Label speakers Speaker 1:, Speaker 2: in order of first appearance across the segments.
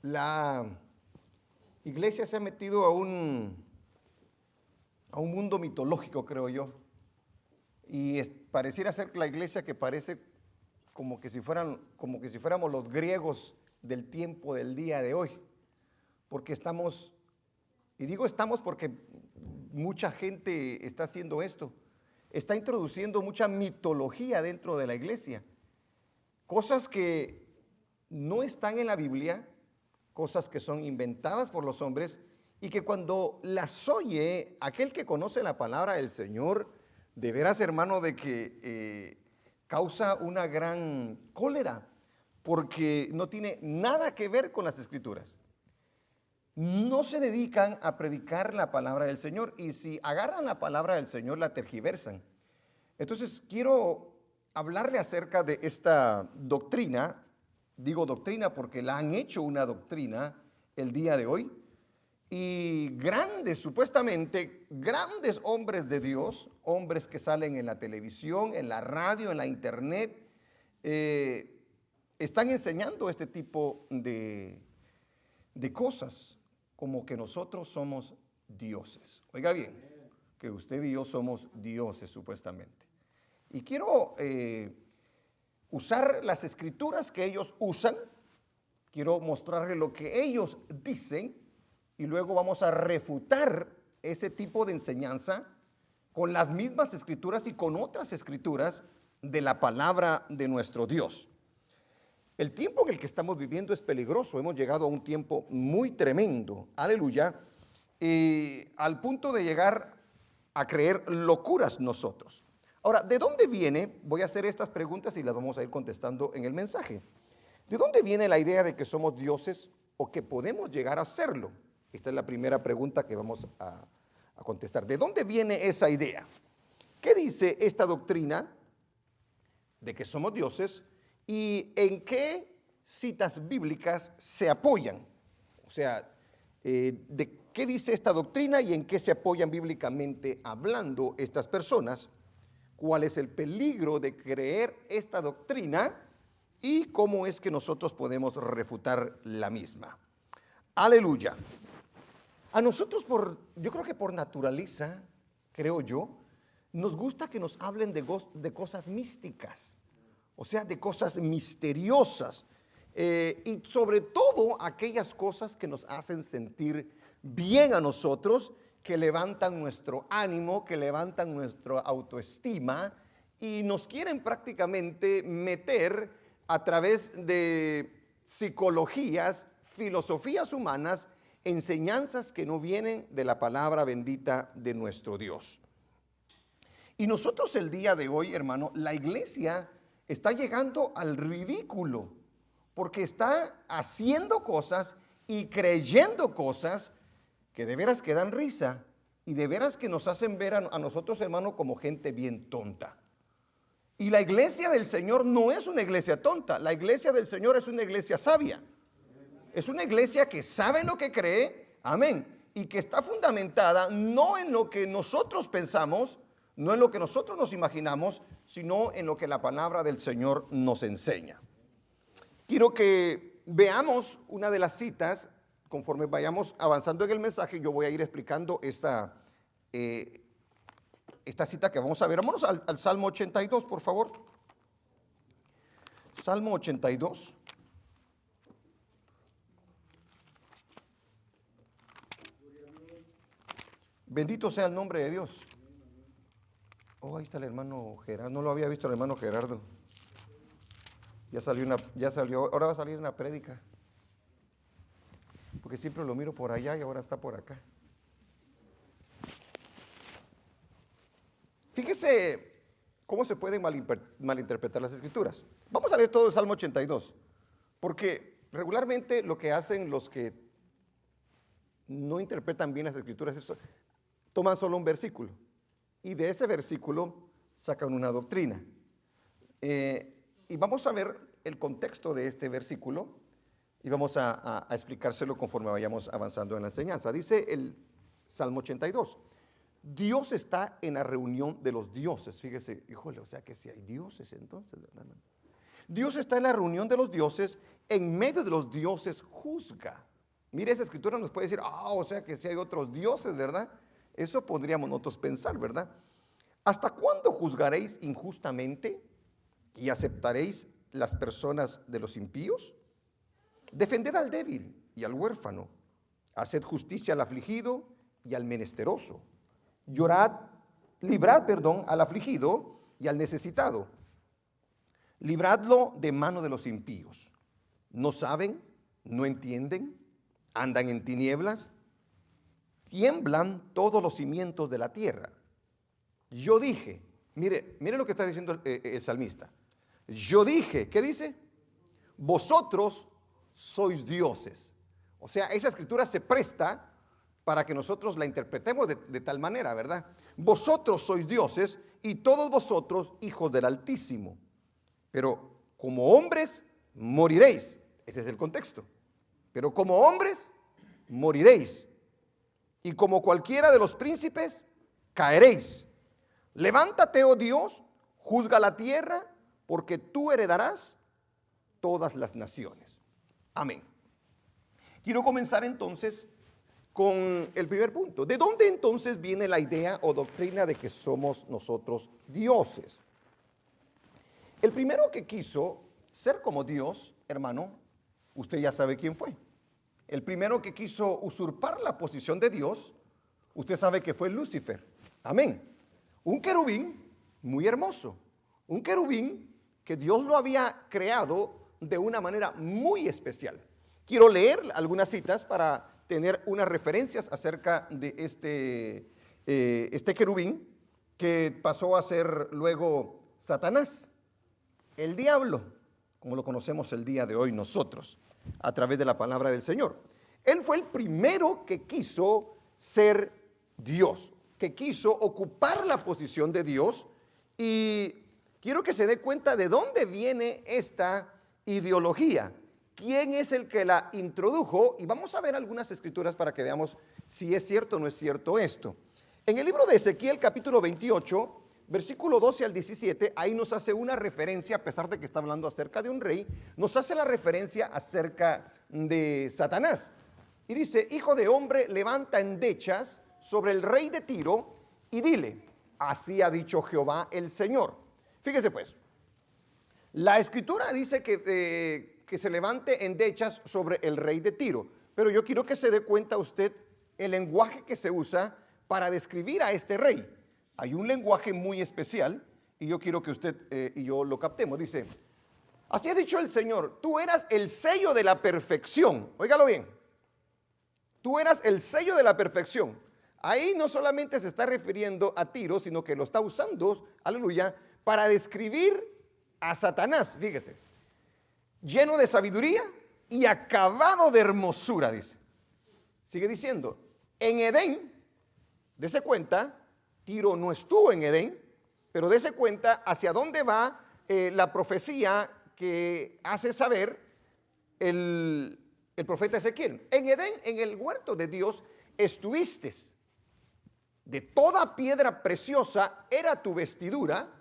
Speaker 1: La iglesia se ha metido a un mundo mitológico, creo yo, y pareciera ser la iglesia que parece como que si fuéramos los griegos del tiempo del día de hoy, porque estamos, y digo estamos porque mucha gente está haciendo esto, está introduciendo mucha mitología dentro de la iglesia, cosas que no están en la Biblia, cosas que son inventadas por los hombres y que cuando las oye aquel que conoce la palabra del Señor, de veras, hermano, de que causa una gran cólera, porque no tiene nada que ver con las Escrituras. No se dedican a predicar la palabra del Señor, y si agarran la palabra del Señor la tergiversan. Entonces quiero hablarle acerca de esta doctrina. Digo doctrina porque la han hecho una doctrina el día de hoy, y supuestamente grandes hombres de Dios, hombres que salen en la televisión, en la radio, en la internet, están enseñando este tipo de cosas, como que nosotros somos dioses. Oiga bien, que usted y yo somos dioses supuestamente. Y quiero usar las escrituras que ellos usan, quiero mostrarle lo que ellos dicen, y luego vamos a refutar ese tipo de enseñanza con las mismas escrituras y con otras escrituras de la palabra de nuestro Dios. El tiempo en el que estamos viviendo es peligroso, hemos llegado a un tiempo muy tremendo, aleluya, al punto de llegar a creer locuras nosotros. Ahora, ¿de dónde viene? Voy a hacer estas preguntas y las vamos a ir contestando en el mensaje. ¿De dónde viene la idea de que somos dioses o que podemos llegar a serlo? Esta es la primera pregunta que vamos a contestar. ¿De dónde viene esa idea? ¿Qué dice esta doctrina de que somos dioses y en qué citas bíblicas se apoyan? O sea, ¿de qué dice esta doctrina y en qué se apoyan bíblicamente hablando estas personas? ¿Cuál es el peligro de creer esta doctrina y cómo es que nosotros podemos refutar la misma? Aleluya. A nosotros, yo creo que por naturaleza, creo yo, nos gusta que nos hablen de cosas místicas, o sea, de cosas misteriosas, y sobre todo aquellas cosas que nos hacen sentir bien a nosotros, que levantan nuestro ánimo, que levantan nuestra autoestima, y nos quieren prácticamente meter a través de psicologías, filosofías humanas, enseñanzas que no vienen de la palabra bendita de nuestro Dios. Y nosotros el día de hoy, hermano, la iglesia está llegando al ridículo, porque está haciendo cosas y creyendo cosas que de veras que dan risa y de veras que nos hacen ver a nosotros, hermano, como gente bien tonta. Y la iglesia del Señor no es una iglesia tonta, la iglesia del Señor es una iglesia sabia. Es una iglesia que sabe lo que cree, amén, y que está fundamentada no en lo que nosotros pensamos, no en lo que nosotros nos imaginamos, sino en lo que la palabra del Señor nos enseña. Quiero que veamos una de las citas, conforme vayamos avanzando en el mensaje, yo voy a ir explicando esta cita que vamos a ver. Vámonos al Salmo 82, por favor. Salmo 82. Bendito sea el nombre de Dios. Oh, ahí está el hermano Gerardo. No lo había visto el hermano Gerardo. Ya salió, ahora va a salir una prédica. Porque siempre lo miro por allá y ahora está por acá. Fíjese cómo se pueden malinterpretar las escrituras. Vamos a leer todo el Salmo 82. Porque regularmente lo que hacen los que no interpretan bien las escrituras es toman solo un versículo y de ese versículo sacan una doctrina. Y vamos a ver el contexto de este versículo y vamos a explicárselo conforme vayamos avanzando en la enseñanza. Dice el Salmo 82, Dios está en la reunión de los dioses. Fíjese, híjole, o sea que si hay dioses entonces, ¿verdad? Dios está en la reunión de los dioses, en medio de los dioses juzga. Mire, esa escritura nos puede decir, o sea que si hay otros dioses, ¿verdad? Eso podríamos nosotros pensar, ¿verdad? ¿Hasta cuándo juzgaréis injustamente y aceptaréis las personas de los impíos? Defended al débil y al huérfano, haced justicia al afligido y al menesteroso. Librad al afligido y al necesitado. Libradlo de mano de los impíos. ¿No saben? ¿No entienden? ¿Andan en tinieblas? Tiemblan todos los cimientos de la tierra. Yo dije, mire lo que está diciendo el salmista. Yo dije, ¿qué dice? Vosotros sois dioses. O sea, esa escritura se presta para que nosotros la interpretemos de tal manera, ¿verdad? Vosotros sois dioses y todos vosotros hijos del Altísimo. Pero como hombres moriréis. Este es el contexto. Pero como hombres moriréis. Y como cualquiera de los príncipes caeréis. Levántate, oh Dios, juzga la tierra, porque tú heredarás todas las naciones. Amén. Quiero comenzar entonces con el primer punto. ¿De dónde entonces viene la idea o doctrina de que somos nosotros dioses? El primero que quiso ser como Dios, hermano, usted ya sabe quién fue. El primero que quiso usurpar la posición de Dios, usted sabe que fue Lucifer. Amén. Un querubín muy hermoso. Un querubín que Dios lo había creado de una manera muy especial. Quiero leer algunas citas para tener unas referencias acerca de este querubín que pasó a ser luego Satanás, el diablo, como lo conocemos el día de hoy nosotros, a través de la palabra del Señor. Él fue el primero que quiso ser Dios, que quiso ocupar la posición de Dios, y quiero que se dé cuenta de dónde viene esta ideología. ¿Quién es el que la introdujo? Y vamos a ver algunas escrituras para que veamos si es cierto o no es cierto esto. En el libro de Ezequiel, capítulo 28, versículo 12 al 17, ahí nos hace una referencia, a pesar de que está hablando acerca de un rey, nos hace la referencia acerca de Satanás. Y dice, hijo de hombre, levanta endechas sobre el rey de Tiro y dile, así ha dicho Jehová el Señor. Fíjese pues, la escritura dice que se levante endechas sobre el rey de Tiro, pero yo quiero que se dé cuenta usted el lenguaje que se usa para describir a este rey. Hay un lenguaje muy especial y yo quiero que usted y yo lo captemos. Dice, así ha dicho el Señor, tú eras el sello de la perfección. Óigalo bien, tú eras el sello de la perfección. Ahí no solamente se está refiriendo a Tiro, sino que lo está usando, aleluya, para describir a Satanás. Fíjese, lleno de sabiduría y acabado de hermosura, dice. Sigue diciendo, en Edén, dése cuenta, Tiro no estuvo en Edén, pero dése cuenta hacia dónde va la profecía que hace saber el profeta Ezequiel. En Edén, en el huerto de Dios, estuviste. De toda piedra preciosa era tu vestidura,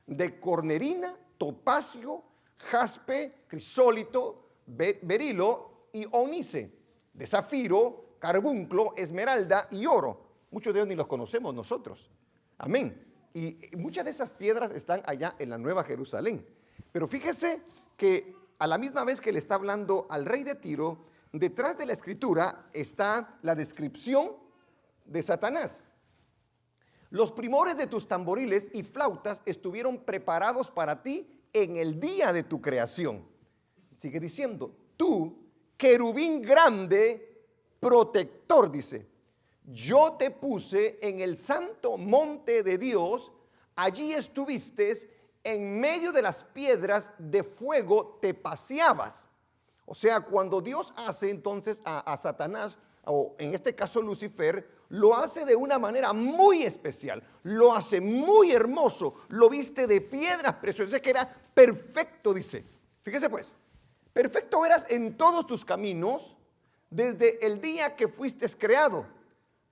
Speaker 1: de cornerina, topacio, jaspe, crisólito, berilo y onice, de zafiro, carbunclo, esmeralda y oro. Muchos de ellos ni los conocemos nosotros. Amén. Y muchas de esas piedras están allá en la Nueva Jerusalén. Pero fíjese que a la misma vez que le está hablando al rey de Tiro, detrás de la escritura está la descripción de Satanás. Los primores de tus tamboriles y flautas estuvieron preparados para ti en el día de tu creación. Sigue diciendo, tú, querubín grande, protector, dice, yo te puse en el santo monte de Dios, allí estuviste, en medio de las piedras de fuego te paseabas. O sea, cuando Dios hace entonces a Satanás, o en este caso Lucifer, lo hace de una manera muy especial, lo hace muy hermoso, lo viste de piedras preciosas, que era perfecto, dice. Fíjese pues, perfecto eras en todos tus caminos, desde el día que fuiste creado,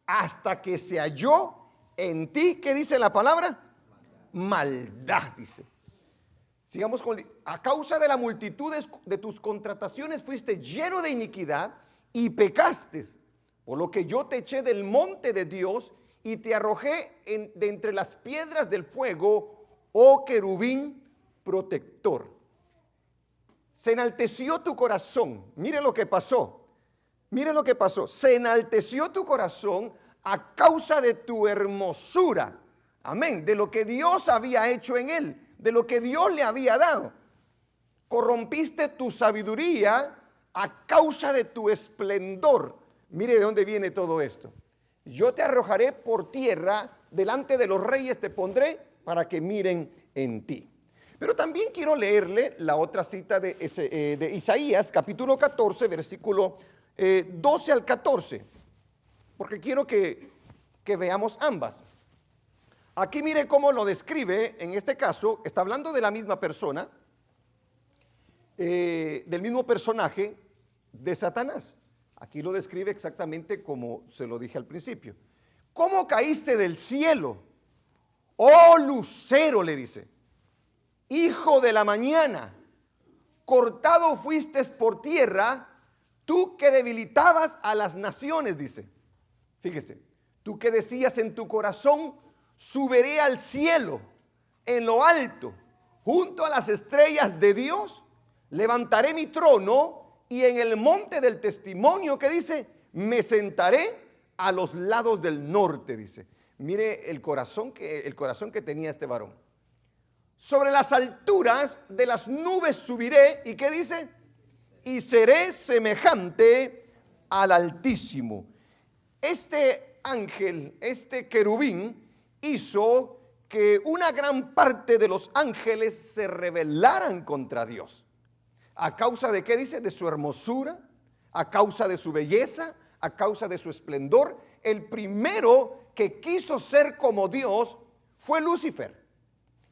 Speaker 1: hasta que se halló en ti, ¿qué dice la palabra? Maldad, dice. Sigamos a causa de la multitud de tus contrataciones fuiste lleno de iniquidad y pecaste, por lo que yo te eché del monte de Dios y te arrojé de entre las piedras del fuego, oh querubín protector. Se enalteció tu corazón. Mire lo que pasó. Mire lo que pasó. Se enalteció tu corazón a causa de tu hermosura. Amén. De lo que Dios había hecho en él, de lo que Dios le había dado. Corrompiste tu sabiduría a causa de tu esplendor. Mire de dónde viene todo esto. Yo te arrojaré por tierra, delante de los reyes te pondré para que miren en ti. Pero también quiero leerle la otra cita de Isaías, capítulo 14, versículo 12 al 14, porque quiero que veamos ambas. Aquí mire cómo lo describe, en este caso, está hablando de la misma persona, del mismo personaje de Satanás. Aquí lo describe exactamente como se lo dije al principio. ¿Cómo caíste del cielo? Oh lucero, le dice, hijo de la mañana, cortado fuiste por tierra, tú que debilitabas a las naciones, dice. Fíjese, tú que decías en tu corazón, subiré al cielo, en lo alto, junto a las estrellas de Dios, levantaré mi trono y en el monte del testimonio, que dice, me sentaré a los lados del norte, dice. Mire el corazón que tenía este varón. Sobre las alturas de las nubes subiré, ¿y qué dice? Y seré semejante al Altísimo. Este ángel, este querubín, hizo que una gran parte de los ángeles se rebelaran contra Dios. ¿A causa de qué dice? De su hermosura, a causa de su belleza, a causa de su esplendor. El primero que quiso ser como Dios fue Lucifer.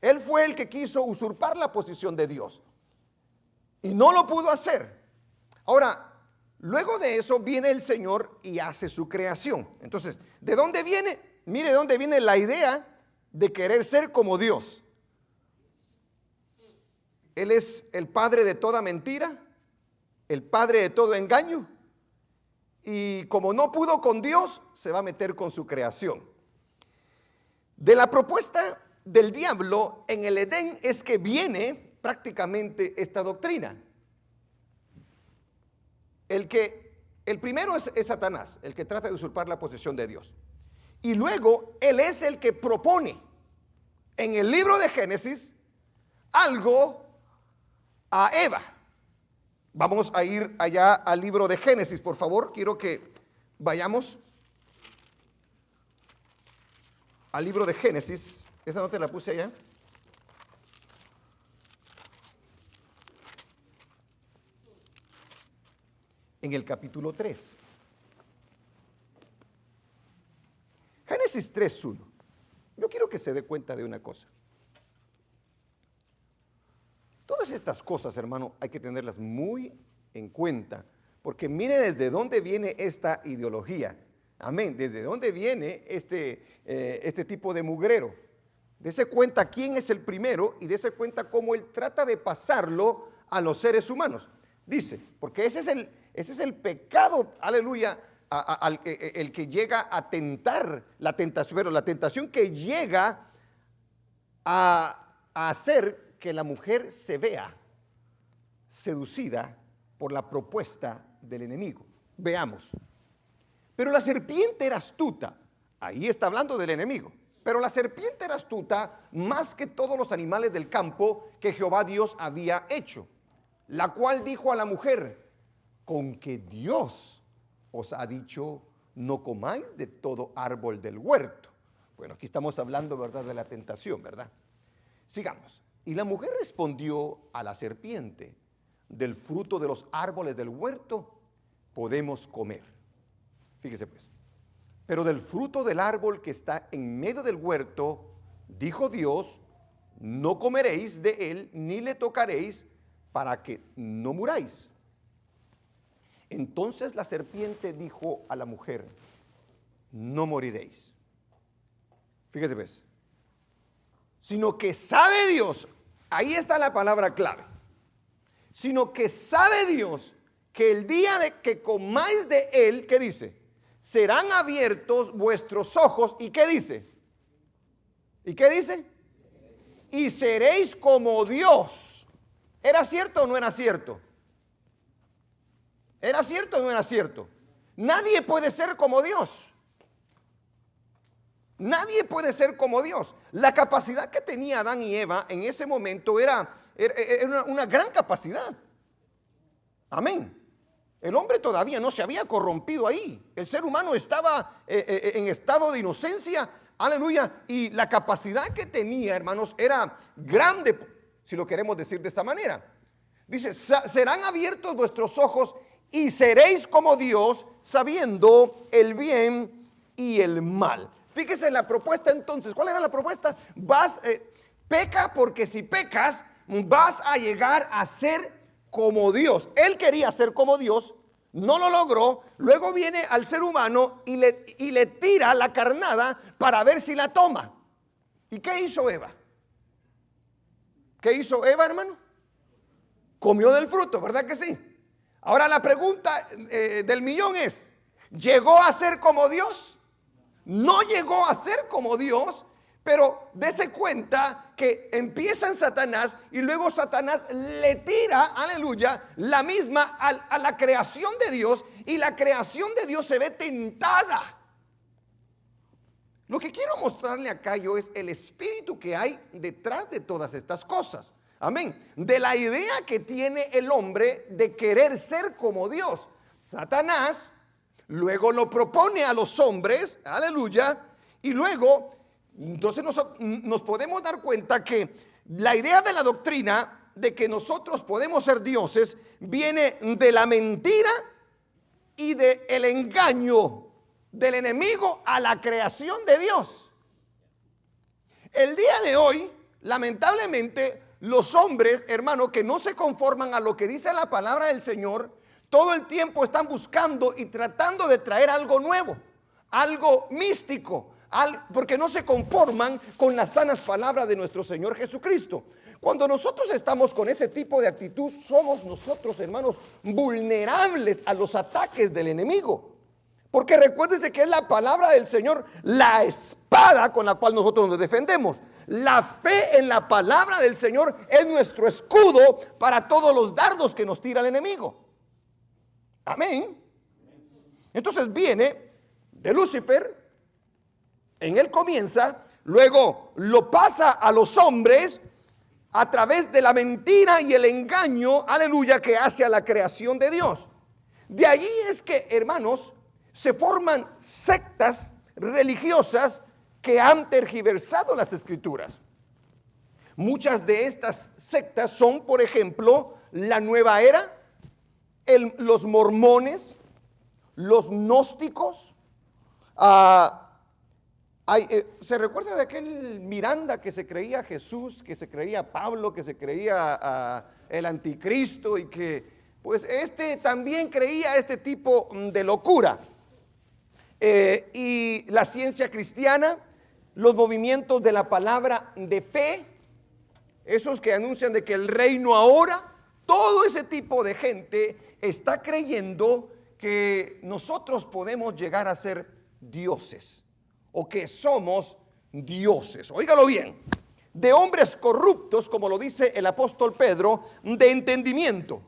Speaker 1: Él fue el que quiso usurpar la posición de Dios y no lo pudo hacer. Ahora, luego de eso viene el Señor y hace su creación. Entonces, ¿de dónde viene? Mire de dónde viene la idea de querer ser como Dios. Él es el padre de toda mentira, el padre de todo engaño, y como no pudo con Dios, se va a meter con su creación. De la propuesta del diablo en el Edén es que viene prácticamente esta doctrina. El primero es Satanás, el que trata de usurpar la posición de Dios. Y luego él es el que propone en el libro de Génesis algo a Eva. Vamos a ir allá al libro de Génesis, por favor. Quiero que vayamos al libro de Génesis. Esa no te la puse allá. En el capítulo 3. Génesis 3:1. Yo quiero que se dé cuenta de una cosa. Todas estas cosas, hermano, hay que tenerlas muy en cuenta, porque mire desde dónde viene esta ideología. Amén. Desde dónde viene este tipo de mugrero. Dese cuenta quién es el primero y dese cuenta cómo él trata de pasarlo a los seres humanos. Dice, porque ese es el pecado, aleluya, el que llega a tentar la tentación, pero la tentación que llega a hacer que la mujer se vea seducida por la propuesta del enemigo. Veamos. Pero la serpiente era astuta. Ahí está hablando del enemigo. Pero la serpiente era astuta más que todos los animales del campo que Jehová Dios había hecho, la cual dijo a la mujer, con que Dios os ha dicho, no comáis de todo árbol del huerto. Bueno, aquí estamos hablando, ¿verdad?, de la tentación, ¿verdad? Sigamos. Y la mujer respondió a la serpiente, del fruto de los árboles del huerto podemos comer. Fíjese pues. Pero del fruto del árbol que está en medio del huerto, dijo Dios, no comeréis de él, ni le tocaréis, para que no muráis. Entonces la serpiente dijo a la mujer, no moriréis. Fíjese pues. Sino que sabe Dios, ahí está la palabra clave. Sino que sabe Dios que el día de que comáis de él, ¿qué dice? Serán abiertos vuestros ojos. ¿Y qué dice? ¿Y qué dice? Y seréis como Dios. ¿Era cierto o no era cierto? ¿Era cierto o no era cierto? Nadie puede ser como Dios. Nadie puede ser como Dios. La capacidad que tenía Adán y Eva en ese momento era una gran capacidad. Amén. El hombre todavía no se había corrompido ahí. El ser humano estaba en estado de inocencia. Aleluya. Y la capacidad que tenía, hermanos, era grande, si lo queremos decir de esta manera. Dice, serán abiertos vuestros ojos y seréis como Dios, sabiendo el bien y el mal. Fíjese en la propuesta entonces. ¿Cuál era la propuesta? Peca, porque si pecas, vas a llegar a ser como Dios. Él quería ser como Dios, no lo logró. Luego viene al ser humano y le tira la carnada para ver si la toma. ¿Y qué hizo Eva? ¿Qué hizo Eva, hermano? Comió del fruto, ¿verdad que sí? Ahora la pregunta del millón es, ¿llegó a ser como Dios? No llegó a ser como Dios, pero dése cuenta que empieza en Satanás y luego Satanás le tira, aleluya, la misma a la creación de Dios, y la creación de Dios se ve tentada. Lo que quiero mostrarle acá yo es el espíritu que hay detrás de todas estas cosas. Amén. De la idea que tiene el hombre de querer ser como Dios. Satanás luego lo propone a los hombres, aleluya, y luego entonces nos podemos dar cuenta que la idea de la doctrina de que nosotros podemos ser dioses viene de la mentira y del engaño del enemigo a la creación de Dios. El día de hoy, lamentablemente, los hombres, hermano, que no se conforman a lo que dice la palabra del Señor, todo el tiempo están buscando y tratando de traer algo nuevo, algo místico, porque no se conforman con las sanas palabras de nuestro Señor Jesucristo. Cuando nosotros estamos con ese tipo de actitud, somos nosotros, hermanos, vulnerables a los ataques del enemigo. Porque recuérdense que es la palabra del Señor, la espada con la cual nosotros nos defendemos. La fe en la palabra del Señor es nuestro escudo para todos los dardos que nos tira el enemigo. Amén. Entonces viene de Lucifer, en él comienza, luego lo pasa a los hombres a través de la mentira y el engaño, aleluya, que hace a la creación de Dios. De allí es que, hermanos, se forman sectas religiosas que han tergiversado las escrituras. Muchas de estas sectas son, por ejemplo, la Nueva Era, los mormones, los gnósticos. ¿Se recuerda de aquel Miranda que se creía Jesús, que se creía Pablo, que se creía el anticristo, y que pues también creía este tipo de locura? Y la ciencia cristiana, los movimientos de la palabra de fe, esos que anuncian de que el reino ahora, todo ese tipo de gente está creyendo que nosotros podemos llegar a ser dioses, o que somos dioses. Óigalo bien, de hombres corruptos, como lo dice el apóstol Pedro, de entendimiento,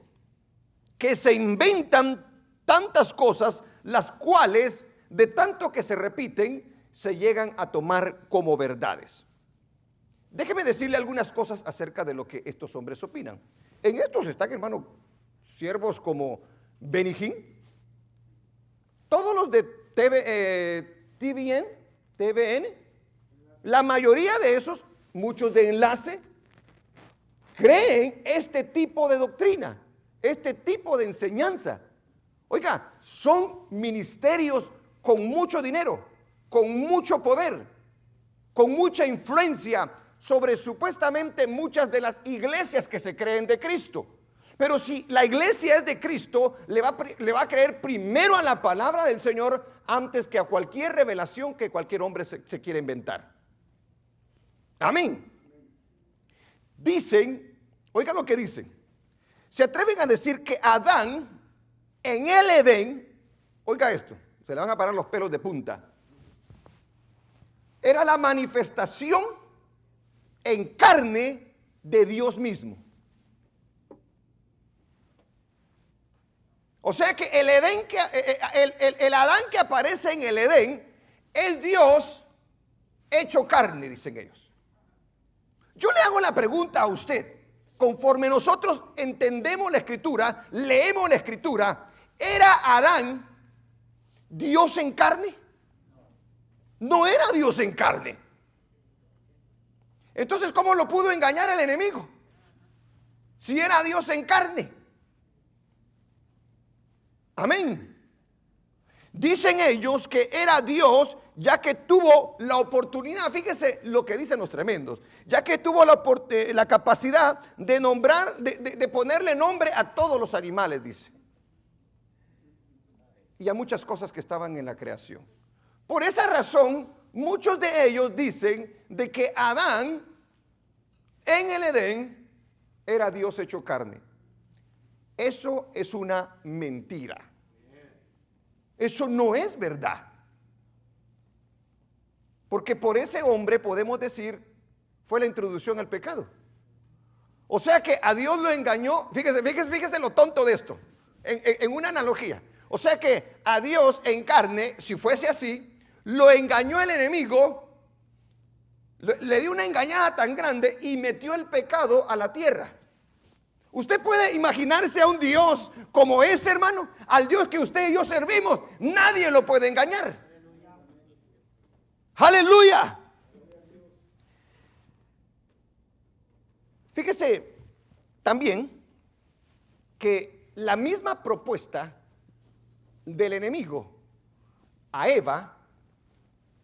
Speaker 1: que se inventan tantas cosas, las cuales de tanto que se repiten, se llegan a tomar como verdades. Déjeme decirle algunas cosas acerca de lo que estos hombres opinan. En estos están, hermano, siervos como Benny Hinn, todos los de TVN, la mayoría de esos, muchos de Enlace, creen este tipo de doctrina, este tipo de enseñanza. Oiga, son ministerios con mucho dinero, con mucho poder, con mucha influencia sobre supuestamente muchas de las iglesias que se creen de Cristo. Pero si la iglesia es de Cristo, le va a creer primero a la palabra del Señor antes que a cualquier revelación que cualquier hombre se quiera inventar. Amén. dicen, oigan lo que dicen, se atreven a decir que Adán en el Edén, oiga esto, se le van a parar los pelos de punta, era la manifestación en carne de Dios mismo. O sea que el Edén el Adán que aparece en el Edén es Dios hecho carne, dicen ellos. Yo le hago la pregunta a usted, conforme nosotros entendemos la Escritura, leemos la Escritura, ¿era Adán Dios en carne? No era Dios en carne. Entonces, ¿cómo lo pudo engañar el enemigo? Si era Dios en carne. Amén. Dicen ellos que era Dios, ya que tuvo la oportunidad, fíjese lo que dicen los tremendos, ya que tuvo la capacidad de nombrar, de ponerle nombre a todos los animales, dice, y a muchas cosas que estaban en la creación. Por esa razón, muchos de ellos dicen de que Adán en el Edén era Dios hecho carne. Eso es una mentira. Eso no es verdad. Porque por ese hombre podemos decir, fue la introducción al pecado. O sea que a Dios lo engañó. Fíjese lo tonto de esto, en una analogía. O sea que a Dios en carne, si fuese así, lo engañó el enemigo, le dio una engañada tan grande y metió el pecado a la tierra. ¿Usted puede imaginarse a un Dios como ese, hermano? Al Dios que usted y yo servimos, nadie lo puede engañar. ¡Aleluya! Fíjese también que la misma propuesta del enemigo a Eva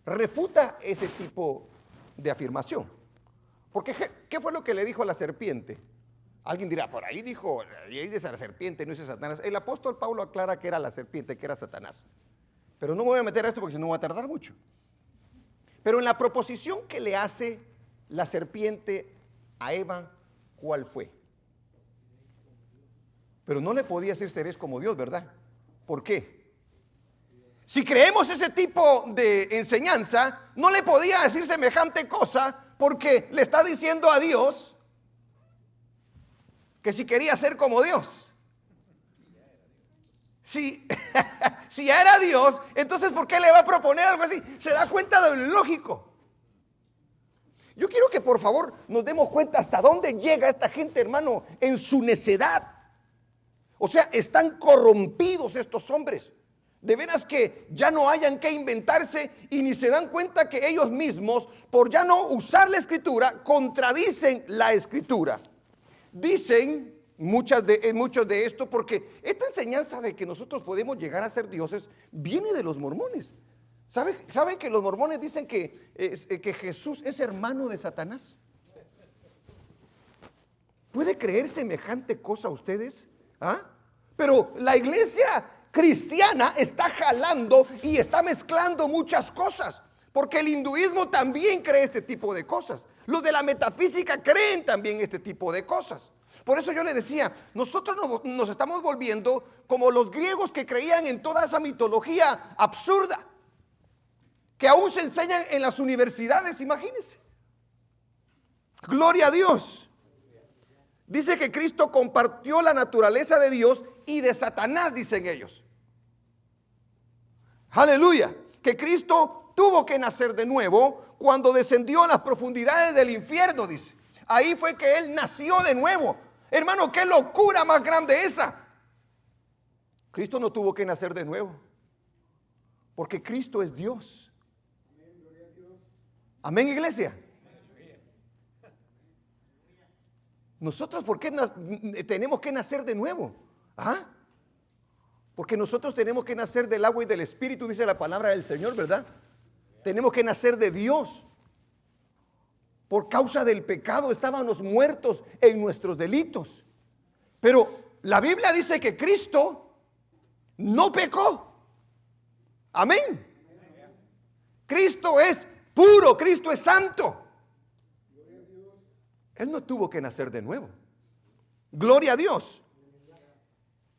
Speaker 1: refuta ese tipo de afirmación. Porque ¿qué fue lo que le dijo a la serpiente? Alguien dirá, por ahí dijo, ahí dice la serpiente, no dice Satanás. El apóstol Pablo aclara que era la serpiente, que era Satanás. Pero no me voy a meter a esto porque si no va a tardar mucho. Pero en la proposición que le hace la serpiente a Eva, ¿cuál fue? Pero no le podía decir seréis como Dios, ¿verdad? ¿Por qué? Si creemos ese tipo de enseñanza, no le podía decir semejante cosa porque le está diciendo a Dios que si quería ser como Dios. Si ya era Dios, entonces ¿por qué le va a proponer algo así? Se da cuenta de lo lógico. Yo quiero que por favor nos demos cuenta hasta dónde llega esta gente, hermano, en su necedad. O sea, están corrompidos estos hombres. De veras que ya no hayan que inventarse y ni se dan cuenta que ellos mismos, por ya no usar la escritura, contradicen la escritura. Dicen muchos de esto porque esta enseñanza de que nosotros podemos llegar a ser dioses viene de los mormones. ¿Saben que los mormones dicen que Jesús es hermano de Satanás? ¿Puede creer semejante cosa a ustedes? ¿Ah? Pero la iglesia cristiana está jalando y está mezclando muchas cosas, porque el hinduismo también cree este tipo de cosas. Los de la metafísica creen también este tipo de cosas. Por eso yo le decía, nosotros nos estamos volviendo como los griegos que creían en toda esa mitología absurda, que aún se enseñan en las universidades, imagínense. Gloria a Dios. Dice que Cristo compartió la naturaleza de Dios y de Satanás, dicen ellos. Aleluya. Que Cristo tuvo que nacer de nuevo cuando descendió a las profundidades del infierno, dice. Ahí fue que Él nació de nuevo. Hermano, qué locura más grande esa. Cristo no tuvo que nacer de nuevo, porque Cristo es Dios. Amén, iglesia. Nosotros, ¿por qué tenemos que nacer de nuevo? ¿Ah? Porque nosotros tenemos que nacer del agua y del Espíritu, dice la palabra del Señor, ¿verdad? Tenemos que nacer de Dios. Por causa del pecado estábamos muertos en nuestros delitos. Pero la Biblia dice que Cristo no pecó. Amén. Cristo es puro, Cristo es santo. Él no tuvo que nacer de nuevo. Gloria a Dios.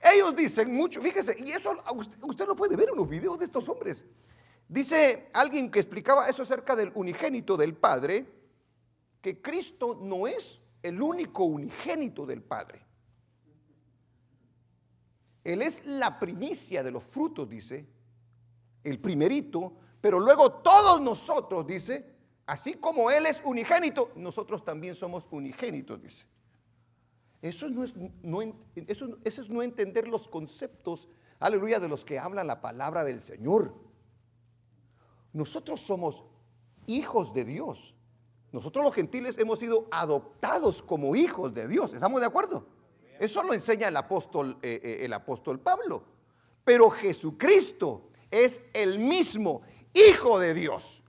Speaker 1: Ellos dicen mucho, fíjese, y eso usted lo puede ver en los videos de estos hombres. Dice alguien que explicaba eso acerca del unigénito del Padre, que Cristo no es el único unigénito del Padre. Él es la primicia de los frutos, dice, el primerito, pero luego todos nosotros, dice, así como Él es unigénito, nosotros también somos unigénitos, dice. Eso es no entender los conceptos, aleluya, de los que habla la palabra del Señor. Nosotros somos hijos de Dios. Nosotros los gentiles hemos sido adoptados como hijos de Dios. ¿Estamos de acuerdo? Eso lo enseña el apóstol Pablo. Pero Jesucristo es el mismo Hijo de Dios.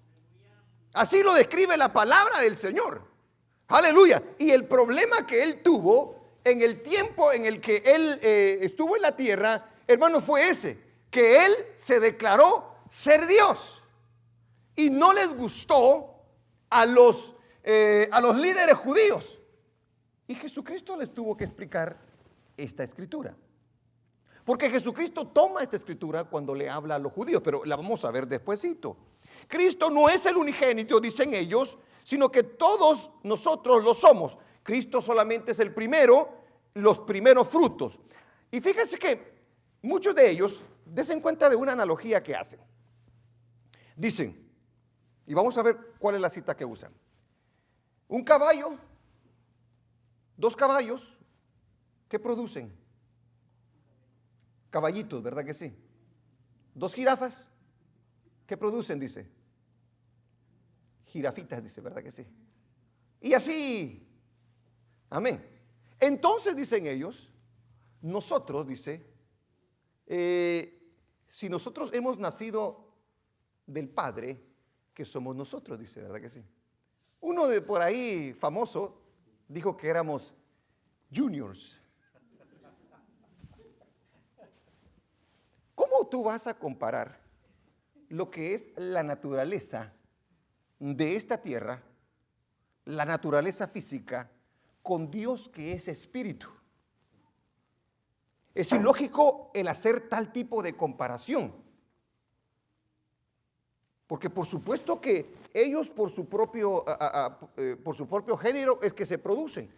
Speaker 1: Así lo describe la palabra del Señor. Aleluya. Y el problema que Él tuvo en el tiempo en el que Él estuvo en la tierra, hermano, fue ese, que Él se declaró ser Dios. Y no les gustó a los líderes judíos. Y Jesucristo les tuvo que explicar esta escritura. Porque Jesucristo toma esta escritura cuando le habla a los judíos, pero la vamos a ver despuesito. Cristo no es el unigénito, dicen ellos, sino que todos nosotros lo somos. Cristo solamente es el primero, los primeros frutos. Y fíjense que muchos de ellos, desen cuenta de una analogía que hacen. Dicen, y vamos a ver cuál es la cita que usan. Un caballo, dos caballos, ¿qué producen? Caballitos, ¿verdad que sí? Dos jirafas, ¿qué producen? Dice. Jirafitas, dice, ¿verdad que sí? Y así, amén. Entonces dicen ellos, nosotros, dice, si nosotros hemos nacido del Padre, que somos nosotros, dice, ¿verdad que sí? Uno de por ahí famoso dijo que éramos juniors. ¿Cómo tú vas a comparar lo que es la naturaleza de esta tierra, la naturaleza física, con Dios que es espíritu? Es ilógico el hacer tal tipo de comparación. Porque por supuesto que ellos por su propio género es que se producen.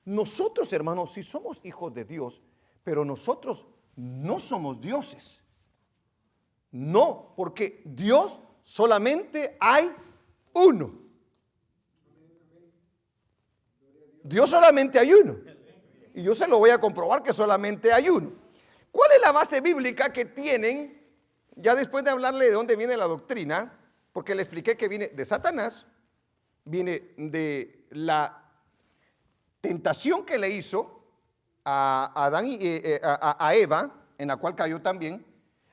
Speaker 1: Nosotros, hermanos, sí somos hijos de Dios, pero nosotros no somos dioses. No, porque Dios solamente hay uno. Dios solamente hay uno. Y yo se lo voy a comprobar que solamente hay uno. ¿Cuál es la base bíblica que tienen? Ya después de hablarle de dónde viene la doctrina, porque le expliqué que viene de Satanás, viene de la tentación que le hizo a Adán y a Eva, en la cual cayó también,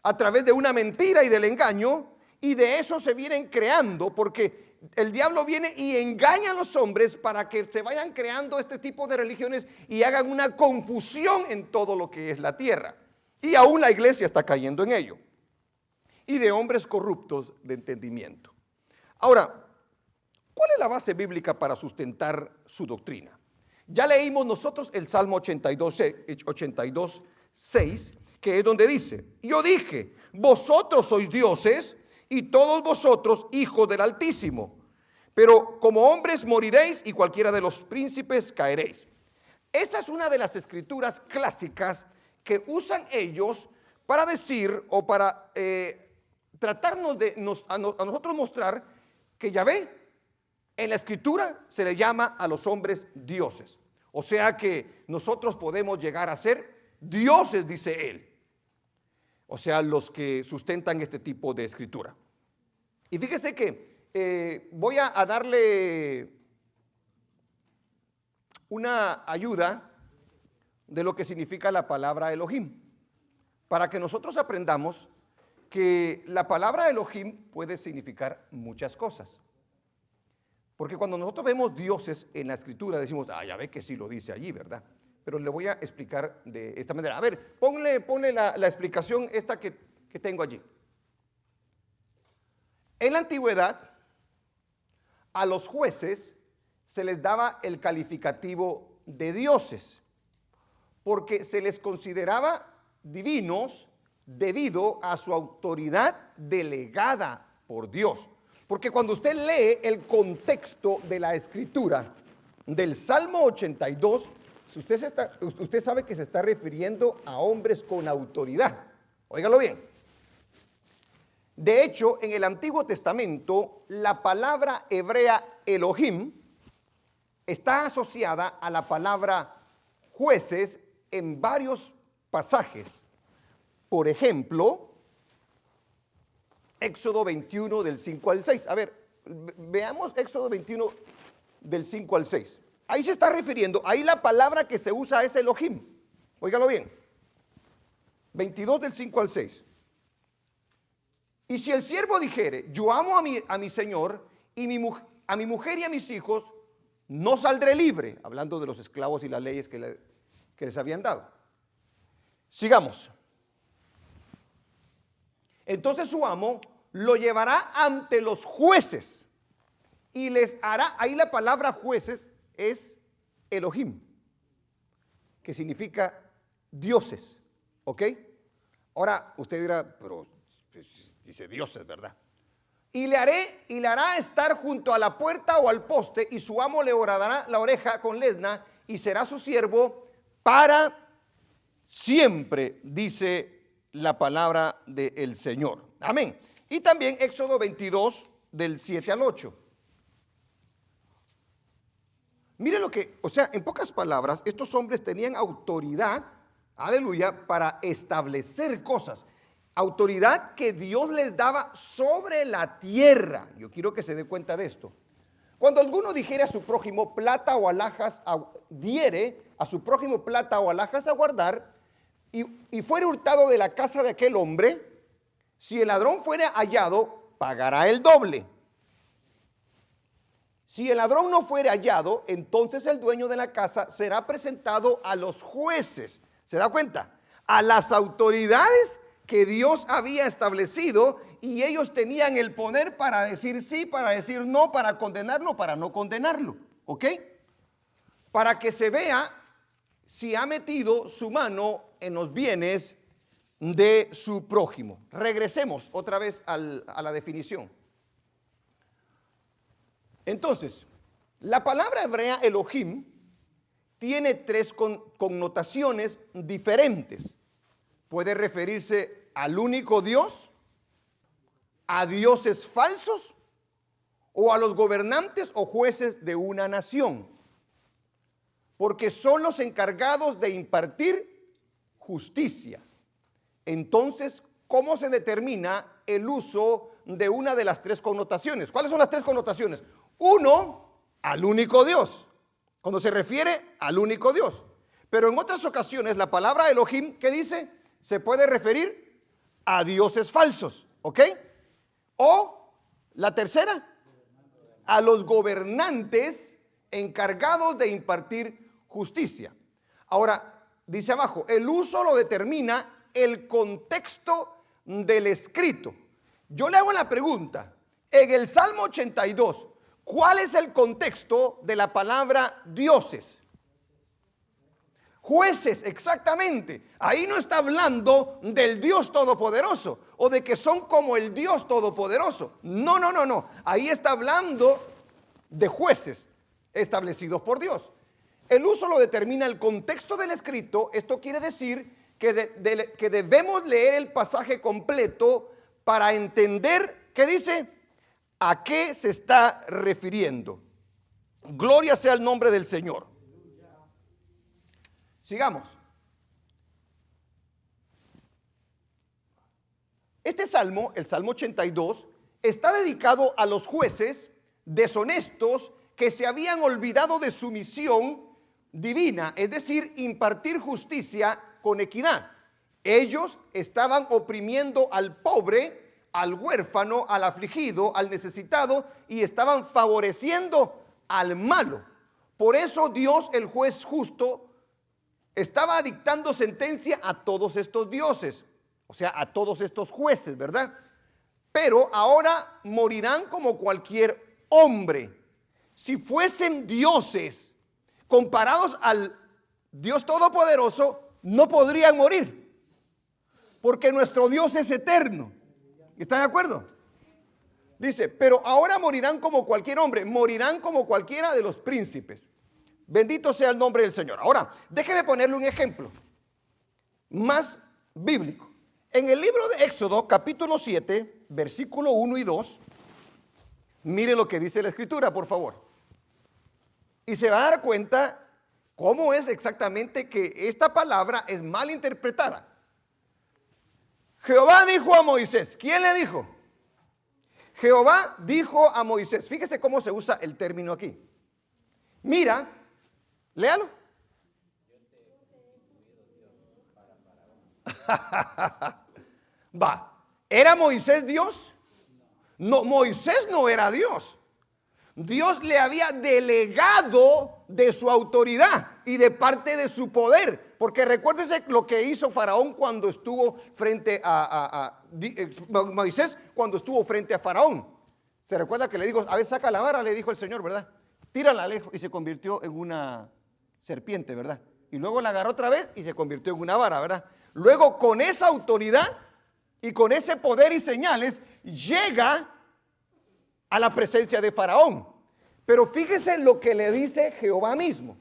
Speaker 1: a través de una mentira y del engaño, y de eso se vienen creando, porque el diablo viene y engaña a los hombres para que se vayan creando este tipo de religiones y hagan una confusión en todo lo que es la tierra. Y aún la iglesia está cayendo en ello. Y de hombres corruptos de entendimiento. Ahora, ¿cuál es la base bíblica para sustentar su doctrina? Ya leímos nosotros el Salmo 82:6, que es donde dice, yo dije, vosotros sois dioses y todos vosotros hijos del Altísimo, pero como hombres moriréis y cualquiera de los príncipes caeréis. Esta es una de las escrituras clásicas que usan ellos para decir o para tratarnos de a nosotros mostrar que Yahvé en la escritura se le llama a los hombres dioses. O sea que nosotros podemos llegar a ser dioses, dice él. O sea, los que sustentan este tipo de escritura. Y fíjese que voy a darle una ayuda de lo que significa la palabra Elohim, para que nosotros aprendamos que la palabra Elohim puede significar muchas cosas. Porque cuando nosotros vemos dioses en la escritura decimos, ya ve que sí lo dice allí, ¿verdad? Pero le voy a explicar de esta manera. A ver, ponle la explicación esta que tengo allí. En la antigüedad, a los jueces se les daba el calificativo de dioses, porque se les consideraba divinos debido a su autoridad delegada por Dios. Porque cuando usted lee el contexto de la escritura del Salmo 82, usted sabe que se está refiriendo a hombres con autoridad. Óigalo bien. De hecho, en el Antiguo Testamento, la palabra hebrea Elohim está asociada a la palabra jueces en varios pasajes. Por ejemplo, Éxodo 21 del 5 al 6. A ver, veamos Éxodo 21 del 5 al 6. Ahí se está refiriendo, ahí la palabra que se usa es Elohim. Óigalo bien. 22 del 5 al 6. Y si el siervo dijere, yo amo a mi señor y a mi mujer y a mis hijos, no saldré libre, hablando de los esclavos y las leyes que les habían dado. Sigamos. Entonces su amo lo llevará ante los jueces y les hará, ahí la palabra jueces es Elohim, que significa dioses, ¿ok? Ahora usted dirá, pero pues, dice dioses, ¿verdad? Y le hará estar junto a la puerta o al poste, y su amo le horadará la oreja con lesna, y será su siervo para siempre, dice la palabra del Señor. Amén. Y también Éxodo 22, del 7 al 8. Mire lo que, o sea, en pocas palabras, estos hombres tenían autoridad, aleluya, para establecer cosas. Autoridad que Dios les daba sobre la tierra. Yo quiero que se dé cuenta de esto. Cuando alguno dijere a su prójimo plata o alhajas, diere a su prójimo plata o alhajas a guardar, y fuere hurtado de la casa de aquel hombre, si el ladrón fuere hallado, pagará el doble. Si el ladrón no fuere hallado, entonces el dueño de la casa será presentado a los jueces. ¿Se da cuenta? A las autoridades que Dios había establecido, y ellos tenían el poder para decir sí, para decir no, para condenarlo, para no condenarlo. ¿Ok? Para que se vea si ha metido su mano en los bienes de su prójimo. Regresemos otra vez a la definición. Entonces, la palabra hebrea Elohim tiene tres connotaciones diferentes. Puede referirse al único Dios, a dioses falsos, o a los gobernantes o jueces de una nación, porque son los encargados de impartir justicia. Entonces, ¿cómo se determina el uso de una de las tres connotaciones? ¿Cuáles son las tres connotaciones? Uno, al único Dios, cuando se refiere al único Dios. Pero en otras ocasiones la palabra Elohim, ¿qué dice? Se puede referir a dioses falsos, ¿ok? O la tercera, a los gobernantes encargados de impartir justicia. Ahora, dice abajo, el uso lo determina el contexto del escrito. Yo le hago la pregunta, en el Salmo 82, ¿cuál es el contexto de la palabra dioses? Jueces, exactamente. Ahí no está hablando del Dios Todopoderoso o de que son como el Dios Todopoderoso. No. Ahí está hablando de jueces establecidos por Dios. El uso lo determina el contexto del escrito. Esto quiere decir que debemos leer el pasaje completo para entender, ¿qué dice? ¿A qué se está refiriendo? Gloria sea el nombre del Señor. Sigamos. Este salmo, el Salmo 82, está dedicado a los jueces deshonestos que se habían olvidado de su misión divina, es decir, impartir justicia con equidad. Ellos estaban oprimiendo al pobre, al huérfano, al afligido, al necesitado, y estaban favoreciendo al malo. Por eso Dios, el juez justo, estaba dictando sentencia a todos estos dioses, o sea, a todos estos jueces, ¿verdad? Pero ahora morirán como cualquier hombre. si fuesen dioses comparados al Dios Todopoderoso, no podrían morir, porque nuestro Dios es eterno. ¿Está de acuerdo? Dice, pero ahora morirán como cualquier hombre, morirán como cualquiera de los príncipes. Bendito sea el nombre del Señor. Ahora, déjeme ponerle un ejemplo más bíblico. En el libro de Éxodo, capítulo 7, versículo 1 y 2, mire lo que dice la Escritura, por favor. Y se va a dar cuenta cómo es exactamente que esta palabra es mal interpretada. Jehová dijo a Moisés. ¿Quién le dijo? Jehová dijo a Moisés. Fíjese cómo se usa el término aquí. Mira, léalo. Va, ¿era Moisés Dios? No, Moisés no era Dios. Dios le había delegado de su autoridad y de parte de su poder. Porque recuérdese lo que hizo Faraón cuando estuvo frente Moisés cuando estuvo frente a Faraón. Se recuerda que le dijo, a ver, saca la vara, le dijo el Señor, ¿verdad? Tírala lejos, y se convirtió en una serpiente, ¿verdad? Y luego la agarró otra vez y se convirtió en una vara, ¿verdad? Luego, con esa autoridad y con ese poder y señales, llega a la presencia de Faraón. Pero fíjese lo que le dice Jehová mismo.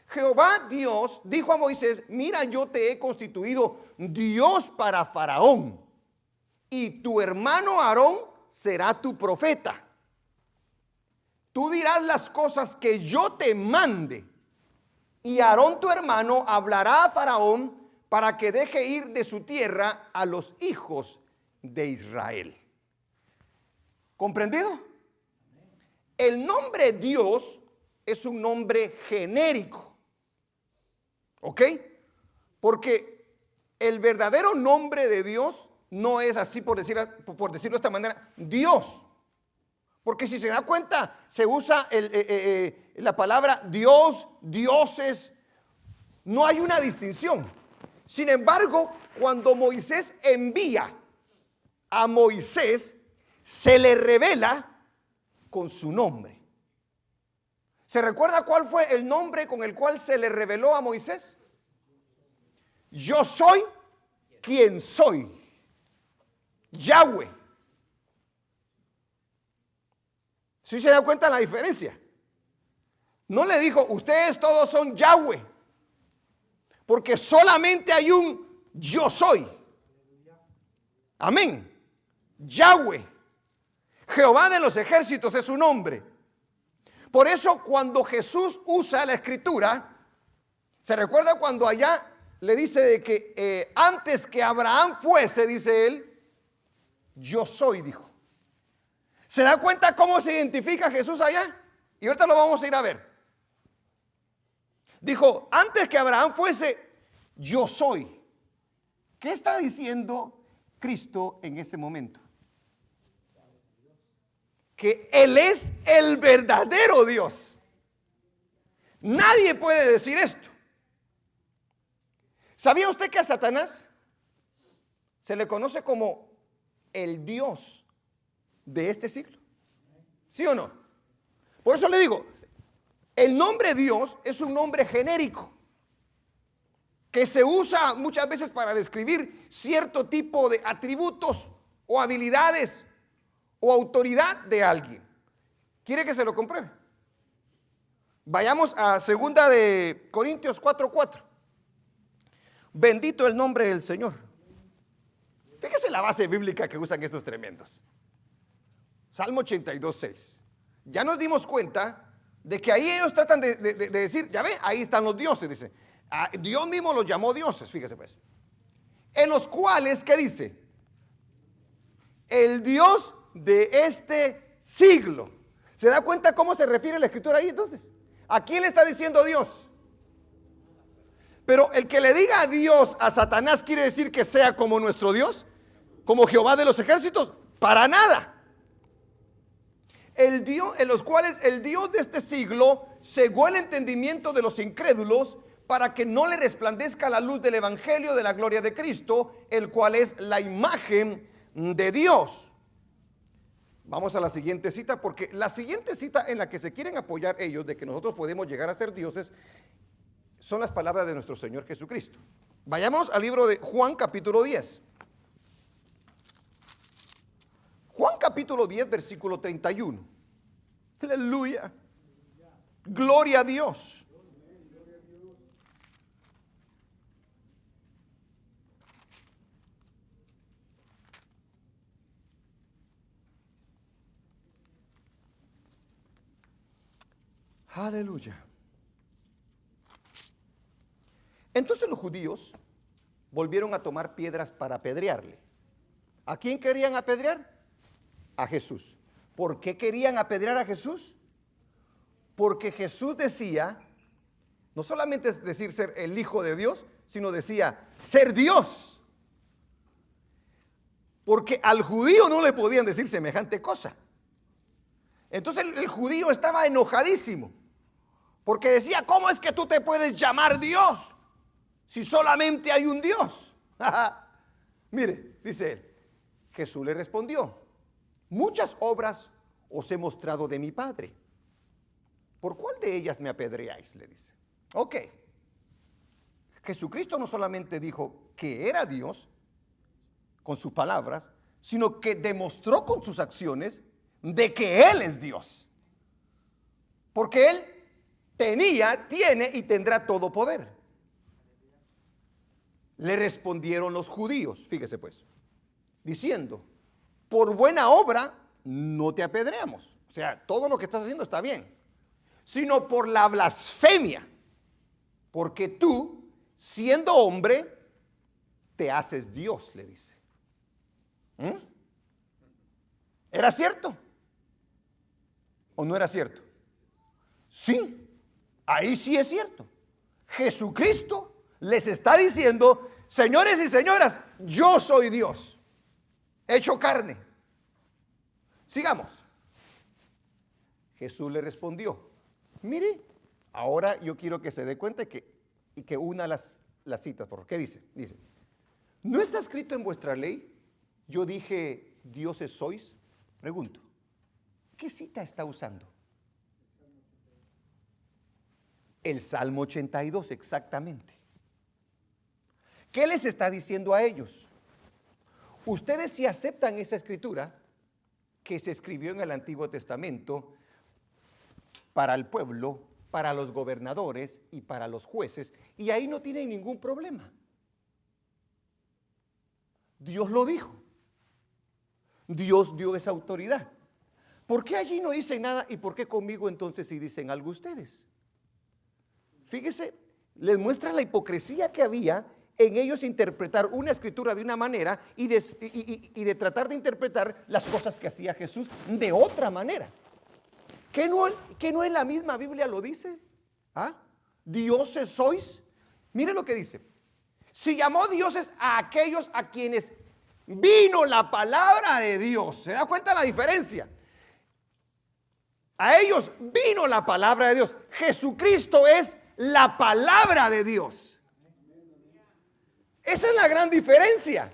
Speaker 1: Jehová Dios dijo a Moisés, mira, yo te he constituido Dios para Faraón, y tu hermano Aarón será tu profeta. Tú dirás las cosas que yo te mande, y Aarón tu hermano hablará a Faraón para que deje ir de su tierra a los hijos de Israel. ¿Comprendido? El nombre Dios es un nombre genérico. ¿Ok? Porque el verdadero nombre de Dios no es así, por decirlo de esta manera, Dios. Porque si se da cuenta, se usa la palabra Dios, dioses. No hay una distinción. Sin embargo, cuando Moisés envía a Moisés, se le revela con su nombre. ¿Se recuerda cuál fue el nombre con el cual se le reveló a Moisés? Yo soy quien soy. Yahweh. ¿Sí se da cuenta la diferencia? No le dijo, ustedes todos son Yahweh, porque solamente hay un yo soy. Amén. Yahweh. Jehová de los ejércitos es su nombre. Por eso cuando Jesús usa la escritura, ¿se recuerda cuando allá le dice de que antes que Abraham fuese, dice él, yo soy, dijo? ¿Se da cuenta cómo se identifica Jesús allá? Y ahorita lo vamos a ir a ver. Dijo, antes que Abraham fuese, yo soy. ¿Qué está diciendo Cristo en ese momento? Que Él es el verdadero Dios. Nadie puede decir esto. ¿Sabía usted que a Satanás se le conoce como el Dios de este siglo? ¿Sí o no? Por eso le digo, el nombre Dios es un nombre genérico que se usa muchas veces para describir cierto tipo de atributos o habilidades o autoridad de alguien. ¿Quiere que se lo compruebe? Vayamos a 2 de Corintios 4:4. Bendito el nombre del Señor. Fíjese la base bíblica que usan estos tremendos. Salmo 82:6. Ya nos dimos cuenta de que ahí ellos tratan de decir, ya ve, ahí están los dioses, dice. Dios mismo los llamó dioses, fíjese pues. En los cuales, ¿qué dice? El Dios de este siglo. ¿Se da cuenta cómo se refiere la escritura ahí entonces? ¿A quién le está diciendo Dios? Pero el que le diga a Dios a Satanás quiere decir que sea como nuestro Dios, como Jehová de los ejércitos, para nada. El Dios, en los cuales el Dios de este siglo cegó el entendimiento de los incrédulos para que no le resplandezca la luz del evangelio de la gloria de Cristo, el cual es la imagen de Dios. Vamos a la siguiente cita, porque la siguiente cita en la que se quieren apoyar ellos de que nosotros podemos llegar a ser dioses son las palabras de nuestro Señor Jesucristo. Vayamos al libro de Juan capítulo 10. Juan capítulo 10 versículo 31. Aleluya. Gloria a Dios. Aleluya. Entonces los judíos volvieron a tomar piedras para apedrearle. ¿A quién querían apedrear? A Jesús. ¿Por qué querían apedrear a Jesús? Porque Jesús decía, no solamente es decir ser el Hijo de Dios, sino decía ser Dios. Porque al judío no le podían decir semejante cosa. Entonces el judío estaba enojadísimo. Porque decía, ¿cómo es que tú te puedes llamar Dios si solamente hay un Dios? Mire, dice él, Jesús le respondió, muchas obras os he mostrado de mi Padre. ¿Por cuál de ellas me apedreáis? Le dice. Ok. Jesucristo no solamente dijo que era Dios con sus palabras, sino que demostró con sus acciones de que Él es Dios. Porque Él tiene y tendrá todo poder. Le respondieron los judíos, fíjese pues, diciendo, por buena obra no te apedreamos. O sea, todo lo que estás haciendo está bien, sino por la blasfemia, porque tú, siendo hombre, te haces Dios, le dice. ¿Era cierto? ¿O no era cierto? Sí, ahí sí es cierto. Jesucristo les está diciendo, señores y señoras, yo soy Dios, hecho carne. Sigamos. Jesús le respondió, mire, ahora yo quiero que se dé cuenta y que una las citas. ¿Por qué dice? Dice, ¿no está escrito en vuestra ley? Yo dije, dioses sois. Pregunto, ¿qué cita está usando? El Salmo 82, exactamente. ¿Qué les está diciendo a ellos? Ustedes sí aceptan esa escritura que se escribió en el Antiguo Testamento para el pueblo, para los gobernadores y para los jueces, y ahí no tienen ningún problema. Dios lo dijo. Dios dio esa autoridad. ¿Por qué allí no dicen nada y por qué conmigo entonces sí dicen algo ustedes? Fíjese, les muestra la hipocresía que había en ellos interpretar una escritura de una manera y de tratar de interpretar las cosas que hacía Jesús de otra manera. ¿Que no en la misma Biblia lo dice? ¿Ah? Dioses sois. Mire lo que dice. Si llamó dioses a aquellos a quienes vino la palabra de Dios. ¿Se da cuenta la diferencia? A ellos vino la palabra de Dios. Jesucristo es la palabra de Dios. Esa es la gran diferencia.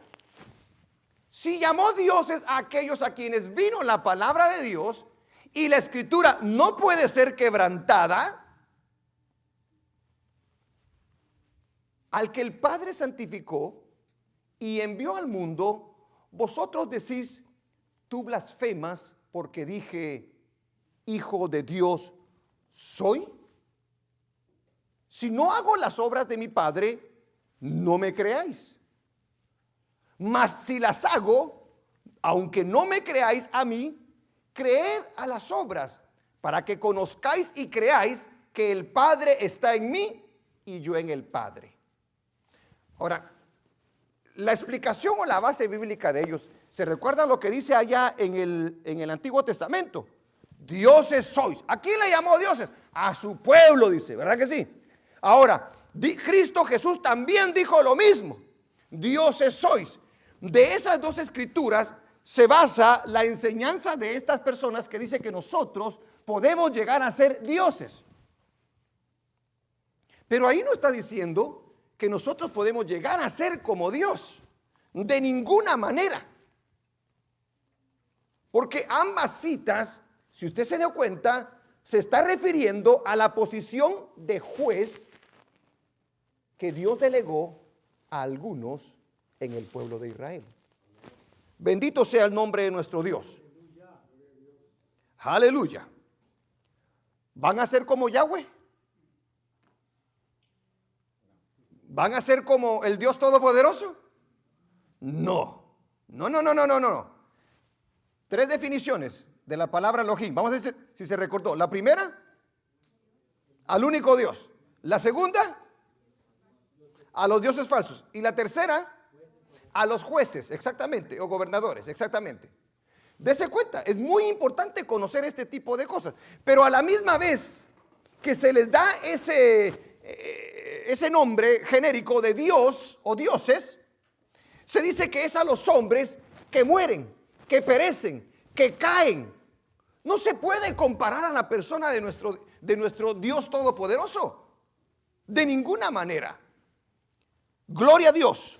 Speaker 1: Si llamó dioses a aquellos a quienes vino la palabra de Dios y la escritura no puede ser quebrantada, al que el Padre santificó y envió al mundo, vosotros decís, tú blasfemas porque dije, Hijo de Dios soy. Si no hago las obras de mi Padre, no me creáis. Mas si las hago, aunque no me creáis a mí, creed a las obras, para que conozcáis y creáis que el Padre está en mí y yo en el Padre. Ahora, la explicación o la base bíblica de ellos, ¿se recuerdan lo que dice allá en el Antiguo Testamento? Dioses sois. ¿A quién le llamó dioses? A su pueblo, dice, ¿verdad que sí? Ahora, Cristo Jesús también dijo lo mismo. Dioses sois. De esas dos escrituras se basa la enseñanza de estas personas que dice que nosotros podemos llegar a ser dioses. Pero ahí no está diciendo que nosotros podemos llegar a ser como Dios. De ninguna manera. Porque ambas citas, si usted se dio cuenta, se está refiriendo a la posición de juez que Dios delegó a algunos en el pueblo de Israel. Bendito sea el nombre de nuestro Dios. Aleluya. ¿Van a ser como Yahweh? ¿Van a ser como el Dios Todopoderoso? No. No. 3 definiciones de la palabra Elohim. Vamos a ver si se recordó. La primera, al único Dios. La segunda, a los dioses falsos. Y la tercera, a los jueces, exactamente, o gobernadores, exactamente. Dese cuenta, es muy importante conocer este tipo de cosas. Pero a la misma vez que se les da ese nombre genérico de Dios o dioses, se dice que es a los hombres que mueren, que perecen, que caen. No se puede comparar a la persona de nuestro Dios Todopoderoso. De ninguna manera. Gloria a Dios.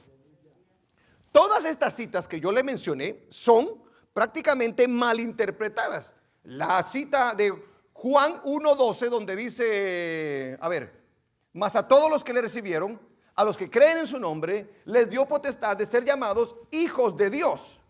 Speaker 1: Todas estas citas que yo le mencioné son prácticamente malinterpretadas. La cita de Juan 1:12, donde dice, mas a todos los que le recibieron, a los que creen en su nombre, les dio potestad de ser llamados hijos de Dios.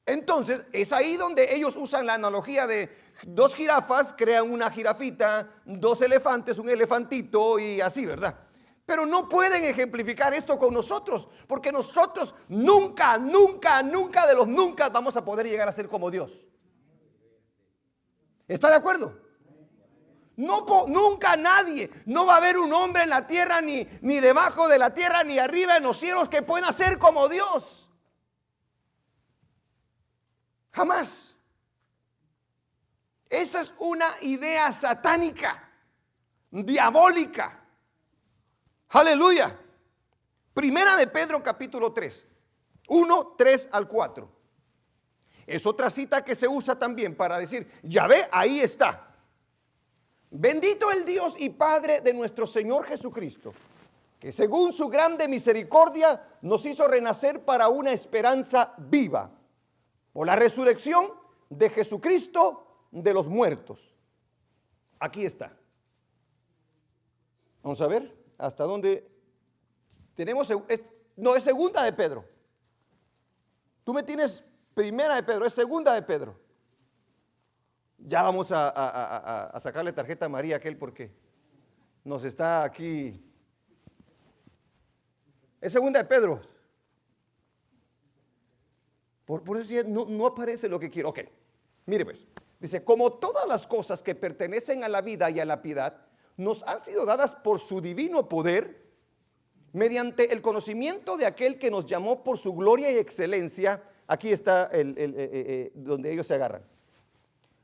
Speaker 1: Entonces, es ahí donde ellos usan la analogía de 2 jirafas, crean una jirafita, 2 elefantes, un elefantito y así, ¿verdad? Pero no pueden ejemplificar esto con nosotros, porque nosotros nunca de los nunca vamos a poder llegar a ser como Dios. ¿Está de acuerdo? No, nunca nadie, no va a haber un hombre en la tierra, ni debajo de la tierra, ni arriba en los cielos que pueda ser como Dios. Jamás. Esa es una idea satánica, diabólica. Aleluya. Primera de Pedro capítulo 3, 1, 3 al 4. Es otra cita que se usa también para decir, ya ve, ahí está. Bendito el Dios y Padre de nuestro Señor Jesucristo, que según su grande misericordia nos hizo renacer para una esperanza viva, por la resurrección de Jesucristo de los muertos. Aquí está. Vamos a ver hasta dónde tenemos. No, es segunda de Pedro. Tú me tienes primera de Pedro, es segunda de Pedro. Ya vamos a sacarle tarjeta a María aquel porque nos está aquí. Es segunda de Pedro. Por eso no aparece lo que quiero. Ok, mire pues. Dice, como todas las cosas que pertenecen a la vida y a la piedad, nos han sido dadas por su divino poder, mediante el conocimiento de aquel que nos llamó por su gloria y excelencia. Aquí está donde ellos se agarran.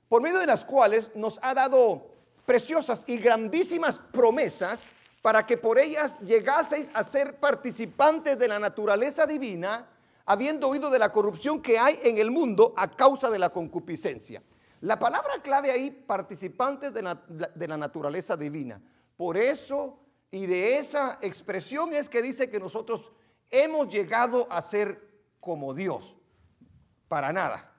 Speaker 1: Por medio de las cuales nos ha dado preciosas y grandísimas promesas, para que por ellas llegaseis a ser participantes de la naturaleza divina, habiendo oído de la corrupción que hay en el mundo a causa de la concupiscencia. La palabra clave ahí, participantes de la naturaleza divina. Por eso y de esa expresión es que dice que nosotros hemos llegado a ser como Dios. Para nada.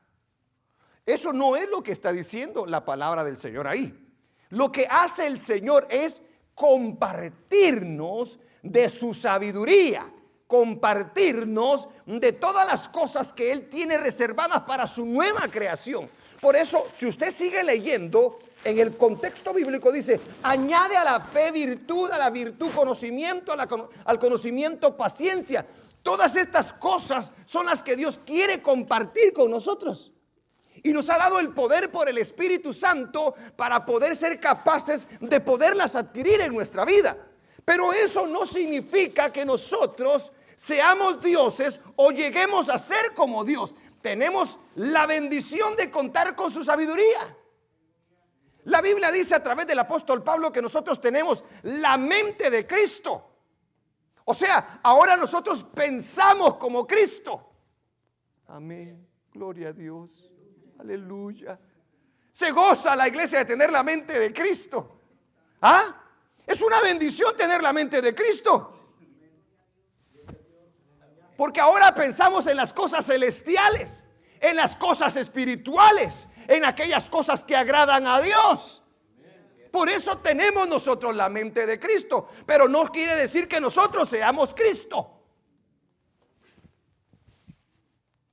Speaker 1: Eso no es lo que está diciendo la palabra del Señor ahí. Lo que hace el Señor es compartirnos de su sabiduría, compartirnos de todas las cosas que Él tiene reservadas para su nueva creación. Por eso, si usted sigue leyendo, en el contexto bíblico dice, añade a la fe virtud, a la virtud conocimiento, al conocimiento paciencia. Todas estas cosas son las que Dios quiere compartir con nosotros. Y nos ha dado el poder por el Espíritu Santo para poder ser capaces de poderlas adquirir en nuestra vida. Pero eso no significa que nosotros seamos dioses o lleguemos a ser como Dios. Tenemos la bendición de contar con su sabiduría. La Biblia dice a través del apóstol Pablo que nosotros tenemos la mente de Cristo. O sea, ahora nosotros pensamos como Cristo. Amén. Gloria a Dios. Aleluya. Se goza la iglesia de tener la mente de Cristo. ¿Ah? Es una bendición tener la mente de Cristo. Porque ahora pensamos en las cosas celestiales. en las cosas espirituales, en aquellas cosas que agradan a Dios. Por eso tenemos nosotros la mente de Cristo, pero no quiere decir que nosotros seamos Cristo.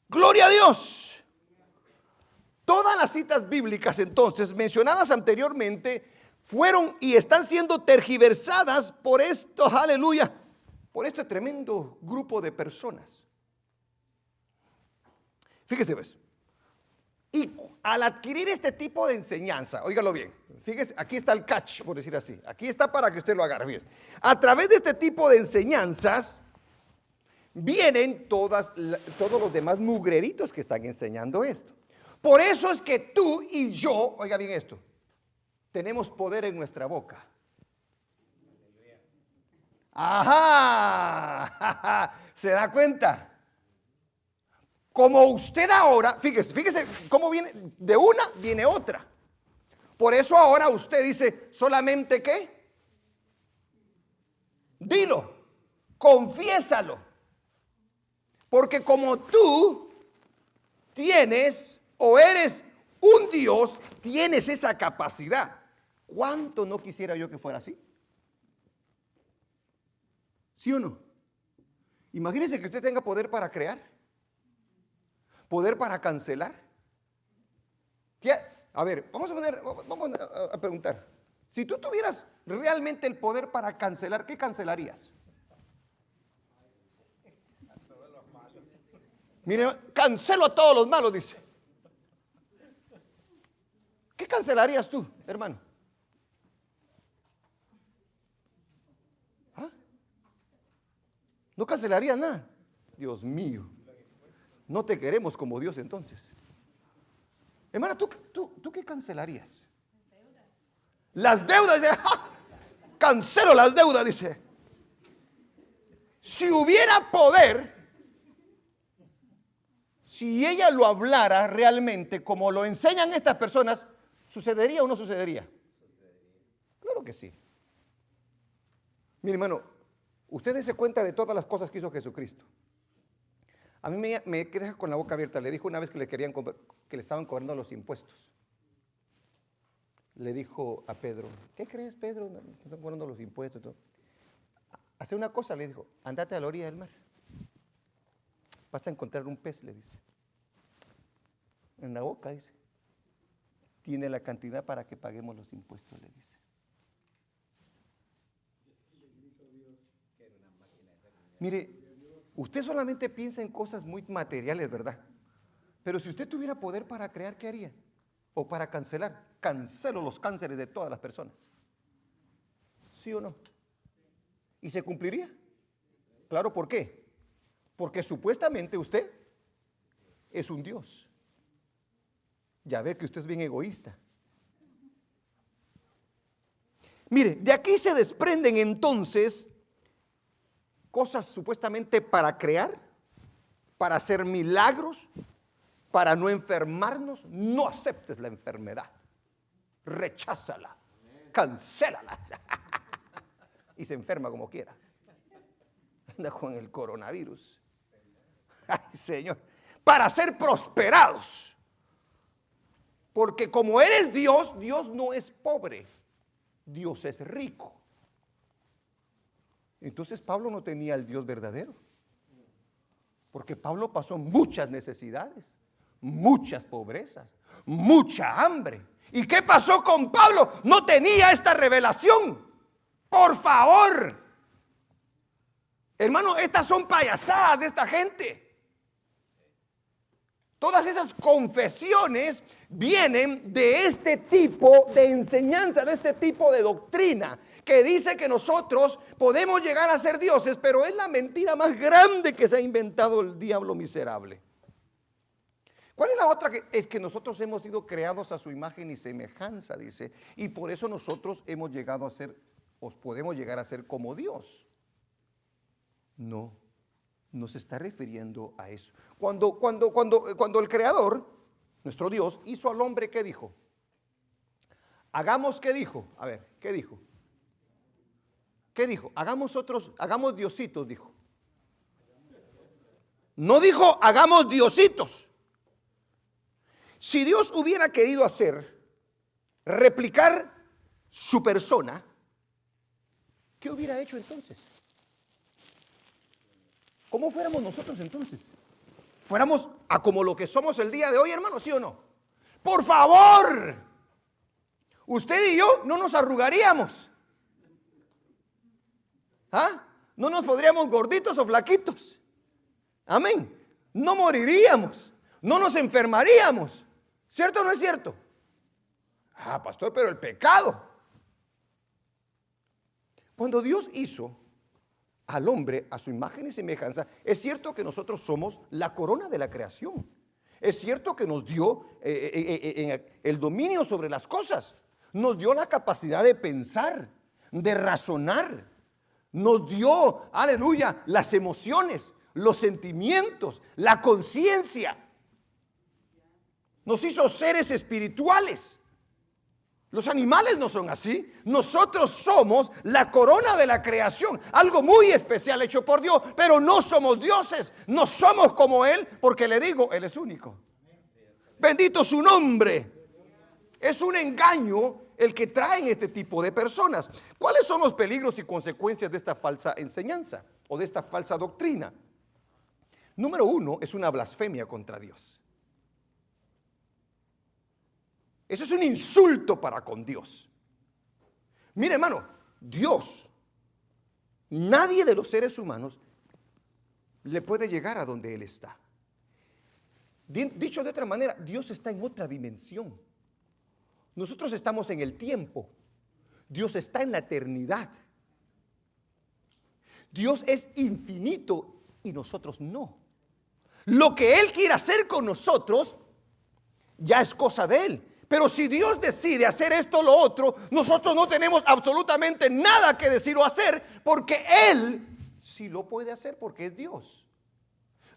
Speaker 1: Gloria a Dios. Todas las citas bíblicas entonces mencionadas anteriormente fueron y están siendo tergiversadas por esto, aleluya, por este tremendo grupo de personas. Fíjese, ¿ves? Y al adquirir este tipo de enseñanza, óigalo bien, fíjese, aquí está el catch, por decir así, aquí está para que usted lo agarre, fíjese. A través de este tipo de enseñanzas vienen todos los demás mugreritos que están enseñando esto. Por eso es que tú y yo, oiga bien esto, tenemos poder en nuestra boca. Ajá, ¿se da cuenta? Como usted ahora, fíjese cómo viene, de una viene otra. Por eso ahora usted dice, solamente ¿qué? Dilo, confiésalo. Porque como tú tienes o eres un Dios, tienes esa capacidad. ¿Cuánto no quisiera yo que fuera así? ¿Sí o no? Imagínese que usted tenga poder para crear, poder para cancelar. ¿Qué? A ver, vamos a preguntar. Si tú tuvieras realmente el poder para cancelar, ¿qué cancelarías? Mire, cancelo a todos los malos, dice. ¿Qué cancelarías tú, hermano? ¿Ah? ¿No cancelarías nada? Dios mío, no te queremos como Dios entonces. Hermana, ¿tú qué cancelarías? Las deudas. Dice, ¡ja! Cancelo las deudas, dice. Si hubiera poder, si ella lo hablara realmente como lo enseñan estas personas, ¿sucedería o no sucedería? Claro que sí. Mire, hermano, usted dése cuenta de todas las cosas que hizo Jesucristo. A mí me deja con la boca abierta. Le dijo una vez que le estaban cobrando los impuestos. Le dijo a Pedro, ¿qué crees, Pedro? Me están cobrando los impuestos. Todo. Hace una cosa, le dijo, andate a la orilla del mar. Vas a encontrar un pez, le dice. En la boca, dice. Tiene la cantidad para que paguemos los impuestos, le dice. Mire, usted solamente piensa en cosas muy materiales, ¿verdad? Pero si usted tuviera poder para crear, ¿qué haría? O para cancelar. Cancelo los cánceres de todas las personas. ¿Sí o no? ¿Y se cumpliría? Claro, ¿por qué? Porque supuestamente usted es un Dios. Ya ve que usted es bien egoísta. Mire, de aquí se desprenden entonces cosas supuestamente para crear, para hacer milagros, para no enfermarnos. No aceptes la enfermedad. Recházala, cancélala. Y se enferma como quiera. Anda con el coronavirus. Ay, Señor. Para ser prosperados. Porque como eres Dios, Dios no es pobre. Dios es rico. Entonces Pablo no tenía el Dios verdadero. Porque Pablo pasó muchas necesidades, muchas pobrezas, mucha hambre. ¿Y qué pasó con Pablo? No tenía esta revelación. Por favor. Hermano, estas son payasadas de esta gente. Todas esas confesiones vienen de este tipo de enseñanza, de este tipo de doctrina, que dice que nosotros podemos llegar a ser dioses, pero es la mentira más grande que se ha inventado el diablo miserable. ¿Cuál es la otra? Es que nosotros hemos sido creados a su imagen y semejanza, dice, y por eso nosotros hemos llegado a ser, o podemos llegar a ser como Dios. No se está refiriendo a eso. Cuando el Creador, nuestro Dios, hizo al hombre, ¿qué dijo? Hagamos, ¿qué dijo? A ver, ¿qué dijo? ¿Qué dijo? Hagamos diositos, dijo. No dijo, hagamos diositos. Si Dios hubiera querido replicar su persona, ¿qué hubiera hecho entonces? ¿Cómo fuéramos nosotros entonces? ¿Fuéramos a como lo que somos el día de hoy, hermano, sí o no? Por favor, usted y yo no nos arrugaríamos. ¿Ah? No nos podríamos gorditos o flaquitos. Amén. No moriríamos, no nos enfermaríamos. ¿Cierto o no es cierto? Ah, pastor, pero el pecado. Cuando Dios hizo al hombre a su imagen y semejanza, es cierto que nosotros somos la corona de la creación. Es cierto que nos dio el dominio sobre las cosas. Nos dio la capacidad de pensar, de razonar. Nos dio, aleluya, las emociones, los sentimientos, la conciencia. Nos hizo seres espirituales. Los animales no son así. Nosotros somos la corona de la creación, algo muy especial hecho por Dios, pero no somos dioses, no somos como Él, porque le digo, Él es único. Bendito su nombre. Es un engaño el que traen este tipo de personas. ¿Cuáles son los peligros y consecuencias de esta falsa enseñanza o de esta falsa doctrina? Número uno, es una blasfemia contra Dios. Eso es un insulto para con Dios. Mire, hermano, Dios, nadie de los seres humanos le puede llegar a donde Él está. Dicho de otra manera, Dios está en otra dimensión. Nosotros estamos en el tiempo. Dios está en la eternidad. Dios es infinito y nosotros no. Lo que Él quiere hacer con nosotros ya es cosa de Él. Pero si Dios decide hacer esto o lo otro, nosotros no tenemos absolutamente nada que decir o hacer, porque Él sí lo puede hacer porque es Dios.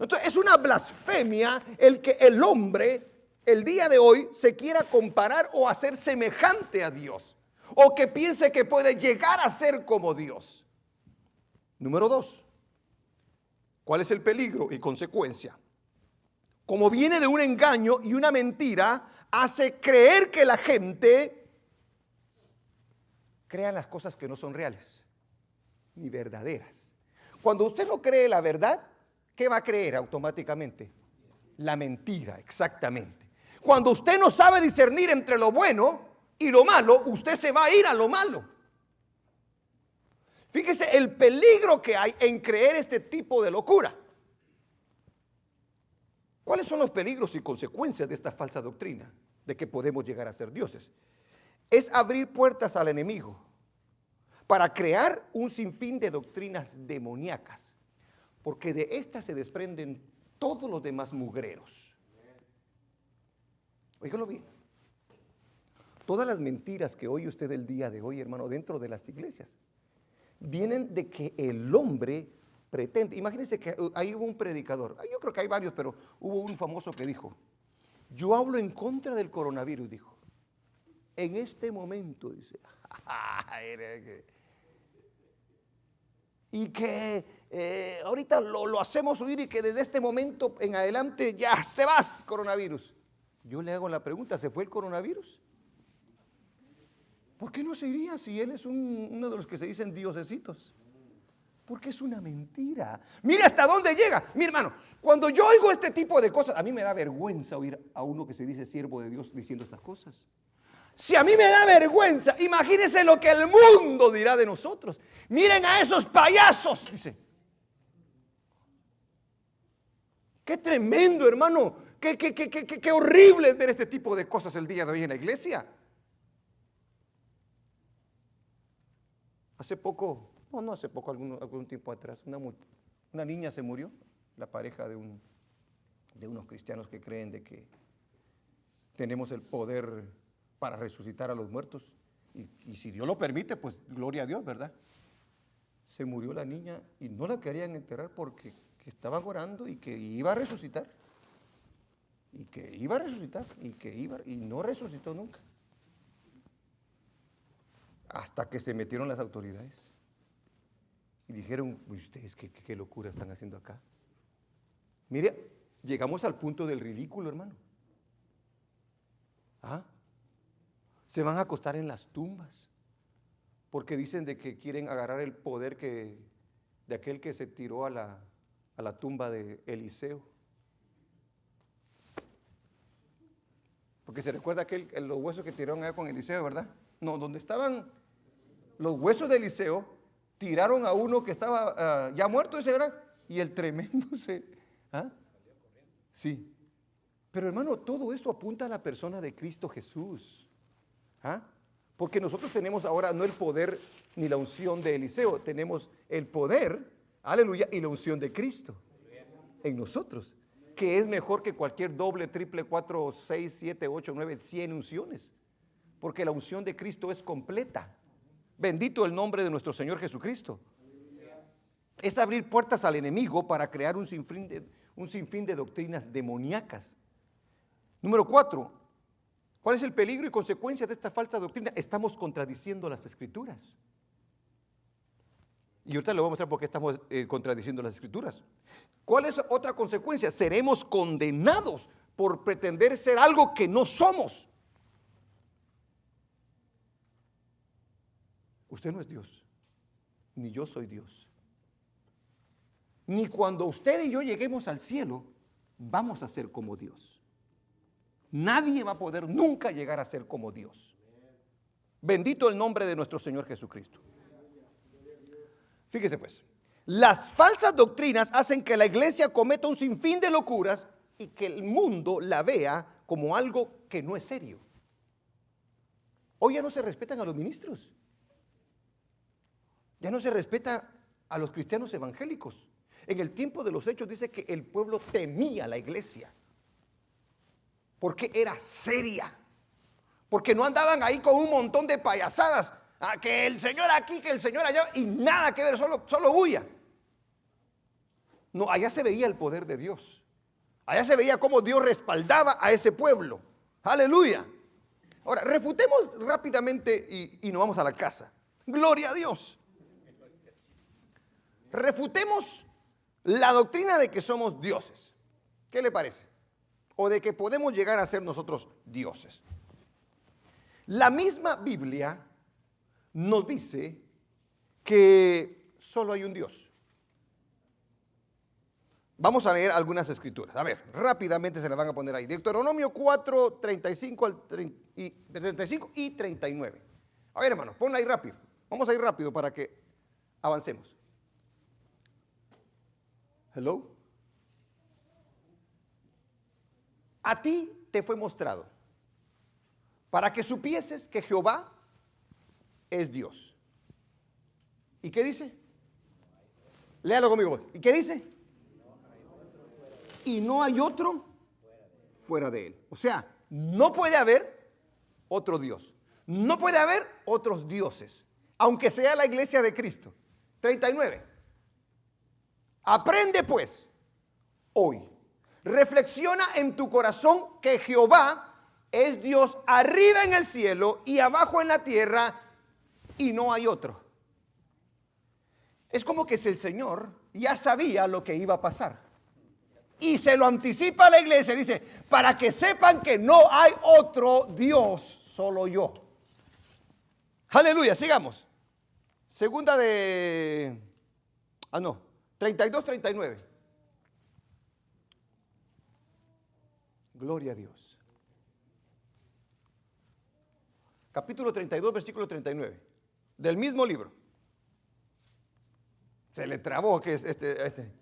Speaker 1: Entonces es una blasfemia el que el hombre el día de hoy se quiera comparar o hacer semejante a Dios, o que piense que puede llegar a ser como Dios. Número dos, ¿cuál es el peligro y consecuencia? Como viene de un engaño y una mentira, hace creer que la gente crea las cosas que no son reales ni verdaderas. Cuando usted no cree la verdad, ¿qué va a creer automáticamente? La mentira, exactamente. Cuando usted no sabe discernir entre lo bueno y lo malo, usted se va a ir a lo malo. Fíjese el peligro que hay en creer este tipo de locura. ¿Cuáles son los peligros y consecuencias de esta falsa doctrina de que podemos llegar a ser dioses? Es abrir puertas al enemigo para crear un sinfín de doctrinas demoníacas, porque de estas se desprenden todos los demás mugreros. Óigalo bien. Todas las mentiras que oye usted el día de hoy, hermano, dentro de las iglesias, vienen de que el hombre pretende. Imagínense que ahí hubo un predicador, yo creo que hay varios, pero hubo un famoso que dijo: yo hablo en contra del coronavirus, dijo. En este momento, dice. Y que ahorita lo hacemos huir y que desde este momento en adelante ya te vas, coronavirus. Yo le hago la pregunta, ¿se fue el coronavirus? ¿Por qué no se iría si él es uno de los que se dicen diosesitos? Porque es una mentira. Mire hasta dónde llega. Mi hermano, cuando yo oigo este tipo de cosas, a mí me da vergüenza oír a uno que se dice siervo de Dios diciendo estas cosas. Si a mí me da vergüenza, imagínense lo que el mundo dirá de nosotros. Miren a esos payasos, dice. Qué tremendo, hermano. Qué horrible es ver este tipo de cosas el día de hoy en la iglesia. Hace poco, no hace poco, algún tiempo atrás, una niña se murió, la pareja de unos cristianos que creen de que tenemos el poder para resucitar a los muertos. Y si Dios lo permite, pues gloria a Dios, ¿verdad? Se murió la niña y no la querían enterrar porque estaban orando y que iba a resucitar. Y que iba a resucitar, y no resucitó nunca. Hasta que se metieron las autoridades y dijeron: ustedes qué locura están haciendo acá. Mire, llegamos al punto del ridículo, hermano. ¿Ah? Se van a acostar en las tumbas porque dicen de que quieren agarrar el poder de aquel que se tiró a la tumba de Eliseo. Porque se recuerda los huesos que tiraron allá con Eliseo, ¿verdad? No, donde estaban los huesos de Eliseo, tiraron a uno que estaba ya muerto, ese, ¿verdad? Y el tremendo se... ¿Ah? Sí. Pero hermano, todo esto apunta a la persona de Cristo Jesús. ¿Ah? Porque nosotros tenemos ahora no el poder ni la unción de Eliseo, tenemos el poder, aleluya, y la unción de Cristo en nosotros, que es mejor que cualquier doble, triple, 4, 6, 7, 8, 9, 100 unciones, porque la unción de Cristo es completa. Bendito el nombre de nuestro Señor Jesucristo. Es abrir puertas al enemigo para crear un sinfín de doctrinas demoníacas. Número 4, ¿cuál es el peligro y consecuencia de esta falsa doctrina? Estamos contradiciendo las Escrituras. Y ahorita le voy a mostrar por qué estamos contradiciendo las Escrituras. ¿Cuál es otra consecuencia? Seremos condenados por pretender ser algo que no somos. Usted no es Dios, ni yo soy Dios. Ni cuando usted y yo lleguemos al cielo, vamos a ser como Dios. Nadie va a poder nunca llegar a ser como Dios. Bendito el nombre de nuestro Señor Jesucristo. Fíjese pues, las falsas doctrinas hacen que la iglesia cometa un sinfín de locuras y que el mundo la vea como algo que no es serio. Hoy ya no se respetan a los ministros. Ya no se respeta a los cristianos evangélicos. En el tiempo de los Hechos dice que el pueblo temía a la iglesia porque era seria, porque no andaban ahí con un montón de payasadas, que el Señor aquí, que el Señor allá, y nada que ver, solo bulla. No, allá se veía el poder de Dios, allá se veía cómo Dios respaldaba a ese pueblo. Aleluya. Ahora, refutemos rápidamente y nos vamos a la casa. Gloria a Dios. Refutemos la doctrina de que somos dioses. ¿Qué le parece? O de que podemos llegar a ser nosotros dioses. La misma Biblia nos dice que solo hay un Dios. Vamos a leer algunas escrituras. A ver, rápidamente se las van a poner ahí. Deuteronomio 4, 35 y 39. A ver, hermanos, ponla ahí rápido. Vamos a ir rápido para que avancemos. Hello. A ti te fue mostrado para que supieses que Jehová es Dios. ¿Y qué dice? Léalo conmigo. ¿Y qué dice? Y no hay otro fuera de él. O sea, no puede haber otro Dios. No puede haber otros dioses, aunque sea la iglesia de Cristo. 39. Aprende pues hoy. Reflexiona en tu corazón que Jehová es Dios arriba en el cielo y abajo en la tierra y no hay otro. Es como que si el Señor ya sabía lo que iba a pasar y se lo anticipa a la iglesia, dice, para que sepan que no hay otro Dios, solo yo. Aleluya, sigamos. Segunda de 32, 39. Gloria a Dios. Capítulo 32, versículo 39. Del mismo libro. Se le trabó que es este.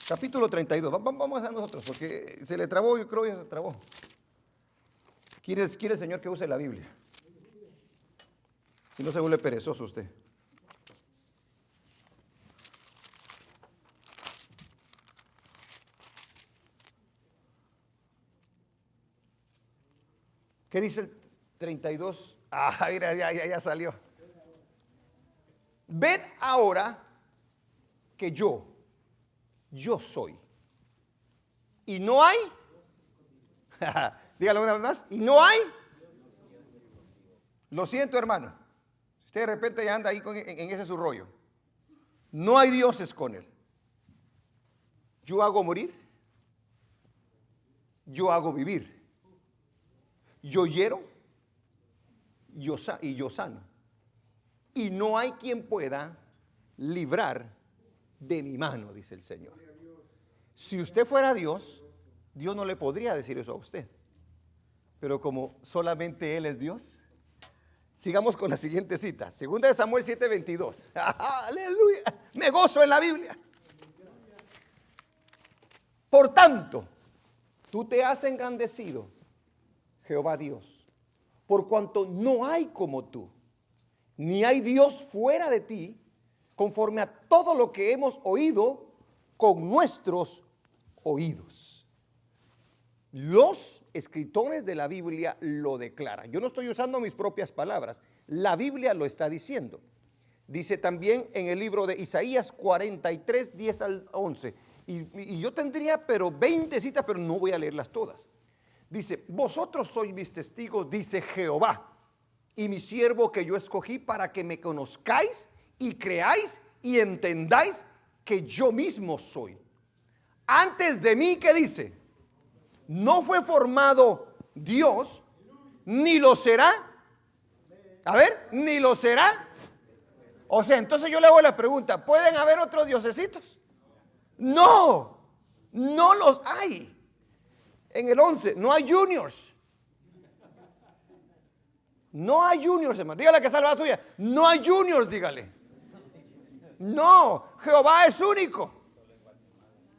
Speaker 1: Capítulo 32. Vamos a nosotros, porque se le trabó, yo creo que se trabó. ¿Quiere el Señor que use la Biblia? Si no, se vuelve perezoso usted. ¿Qué dice el 32? Ah, mira, ya salió. Ved ahora que yo soy. Y no hay, dígalo una vez más, y no hay. Lo siento, hermano. Usted de repente ya anda ahí en ese su rollo. No hay dioses con él. Yo hago morir. Yo hago vivir. yo hiero y yo sano. Y no hay quien pueda librar de mi mano, dice el Señor. Si usted fuera Dios, Dios no le podría decir eso a usted. Pero como solamente Él es Dios, sigamos con la siguiente cita. Segunda de Samuel 7:22. Aleluya. Me gozo en la Biblia. Por tanto, tú te has engrandecido, Jehová Dios, por cuanto no hay como tú, ni hay Dios fuera de ti, conforme a todo lo que hemos oído con nuestros oídos. Los escritores de la Biblia lo declaran. Yo no estoy usando mis propias palabras, la Biblia lo está diciendo. Dice también en el libro de Isaías 43, 10 al 11. Y yo tendría 20 citas, pero no voy a leerlas todas. Dice, vosotros sois mis testigos, dice Jehová, y mi siervo que yo escogí para que me conozcáis y creáis y entendáis que yo mismo soy. Antes de mí, ¿qué dice? No fue formado Dios, ni lo será. A ver, ni lo será. O sea, entonces yo le hago la pregunta, ¿pueden haber otros diosesitos? No, no los hay. En el 11, no hay juniors. No hay juniors, hermano. Dígale que salva la suya. No hay juniors, dígale. No, Jehová es único.